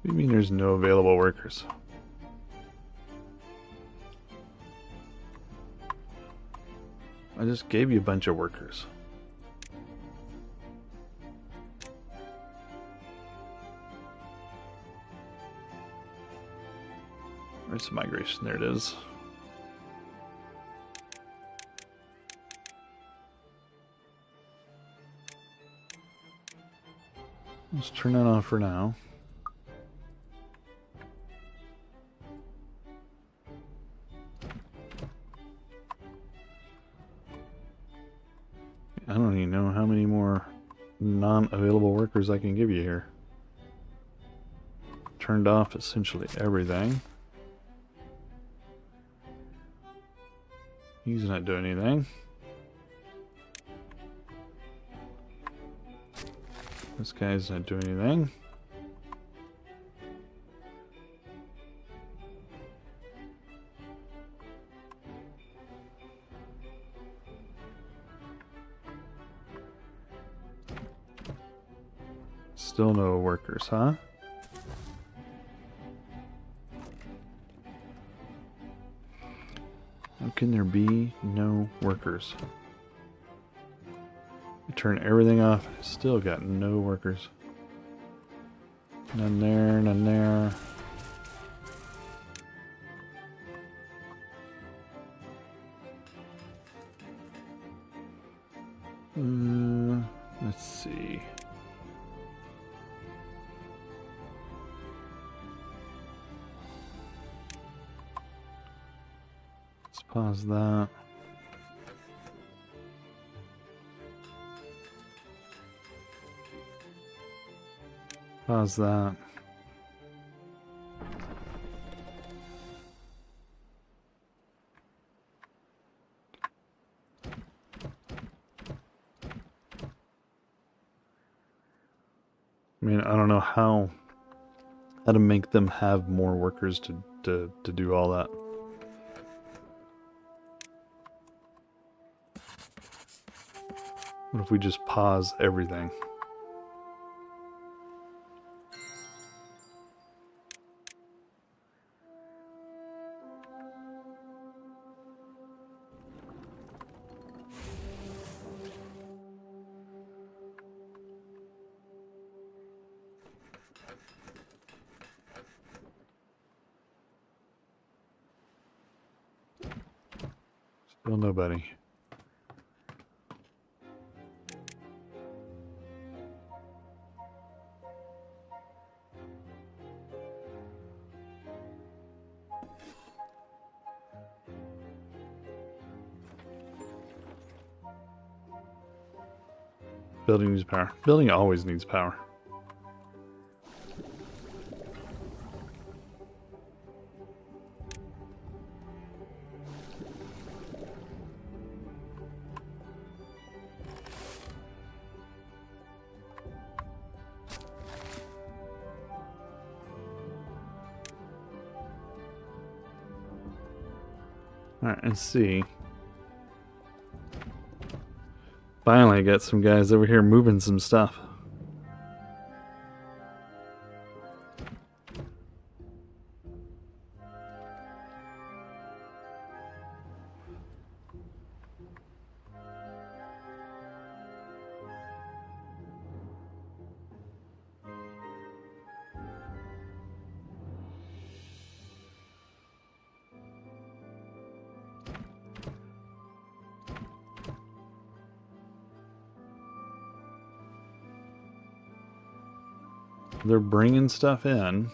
What do you mean there's no available workers? I just gave you a bunch of workers. Where's the migration? There it is. Let's turn that off for now. I don't even know how many more non-available workers I can give you here. Turned off essentially everything. He's not doing anything. This guy's not doing anything. Still no workers, huh? How can there be no workers? I turn everything off, still got no workers. None there, none there. Let's see. Let's pause that. Pause that. I mean, I don't know how to make them have more workers to do all that. What if we just pause everything? Still nobody. Building needs power. Building always needs power. Alright, let's see. Finally, I got some guys over here moving some stuff. They're bringing stuff in.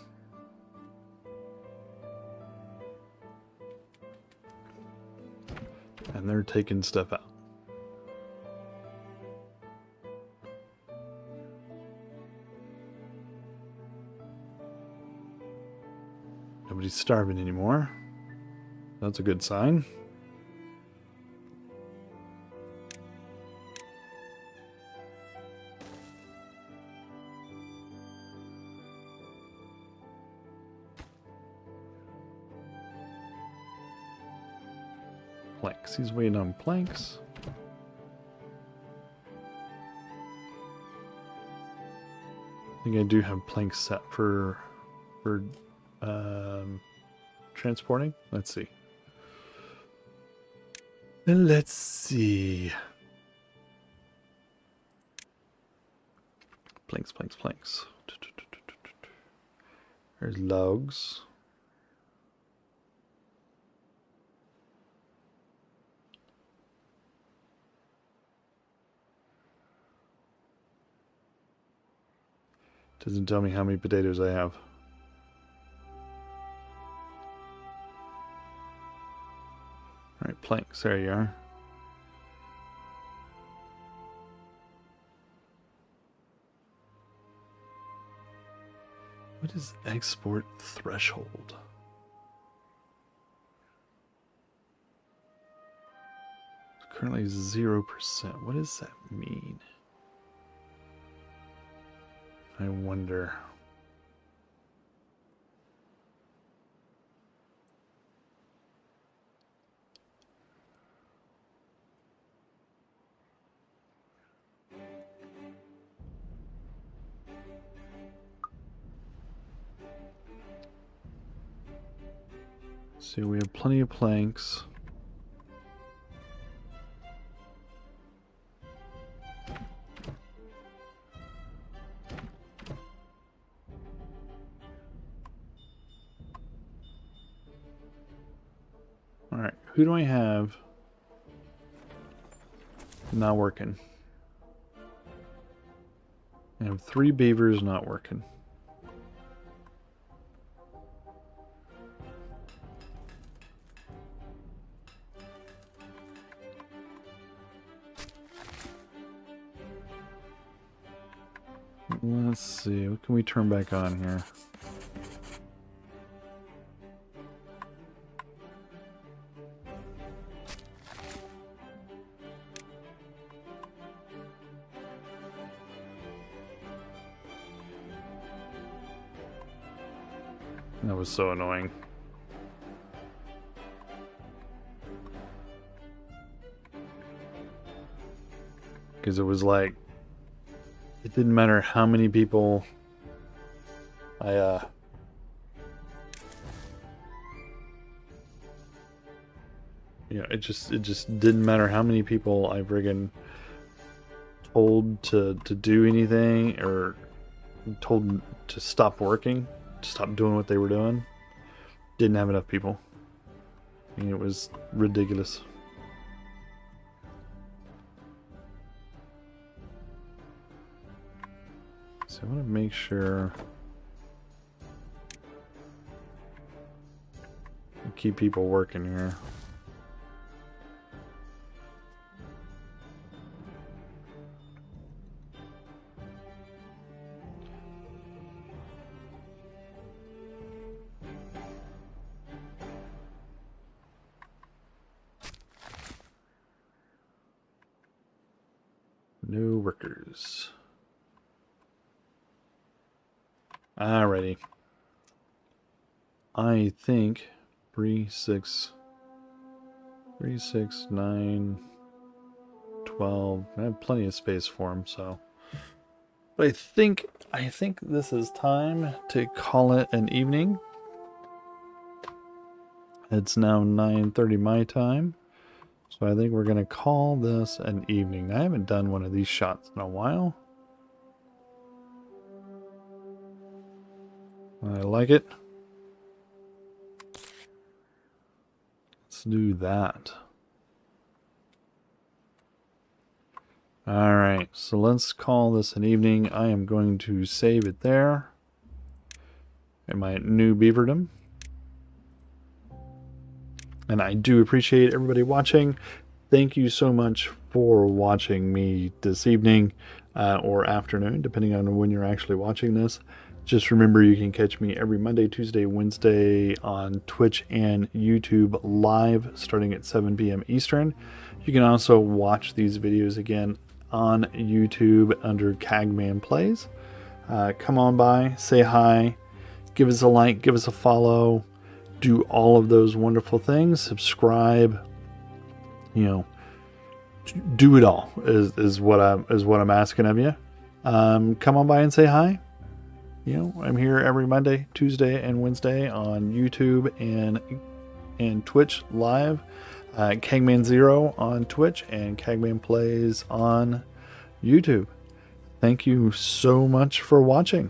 And they're taking stuff out. Nobody's starving anymore. That's a good sign. Planks. He's waiting on planks. I think I do have planks set for transporting. Let's see. Let's see. Planks. There's logs. Doesn't tell me how many potatoes I have. Alright, planks, there you are. What is export threshold? It's currently 0%. What does that mean? I wonder. See, we have plenty of planks. Alright, who do I have not working? I have 3 beavers not working. Let's see, what can we turn back on here? That was so annoying. Because it was like, it didn't matter how many people it just didn't matter how many people I friggin' told to do anything or told to stop working, to stop doing what they were doing. Didn't have enough people. I mean, it was ridiculous. So I want to make sure I keep people working here. No workers. Alrighty. I think 3, 6, 9, 12. I have plenty of space for them, so. But I think this is time to call it an evening. It's now 9:30 my time. So I think we're going to call this an evening. I haven't done one of these shots in a while. I like it. Let's do that. Alright, so let's call this an evening. I am going to save it there. in my new beaverdom. And I do appreciate everybody watching. Thank you so much for watching me this evening or afternoon, depending on when you're actually watching this. Just remember, you can catch me every Monday, Tuesday, Wednesday on Twitch and YouTube live starting at 7 p.m. Eastern. You can also watch these videos again on YouTube under Cagman Plays. Come on by, say hi, give us a like, give us a follow, do all of those wonderful things, subscribe, you know, do it all is what I'm asking of you. Come on by and say hi. You know, I'm here every Monday, Tuesday, and Wednesday on YouTube and Twitch live. Cagman Zero on Twitch and Cagman Plays on YouTube. Thank you so much for watching.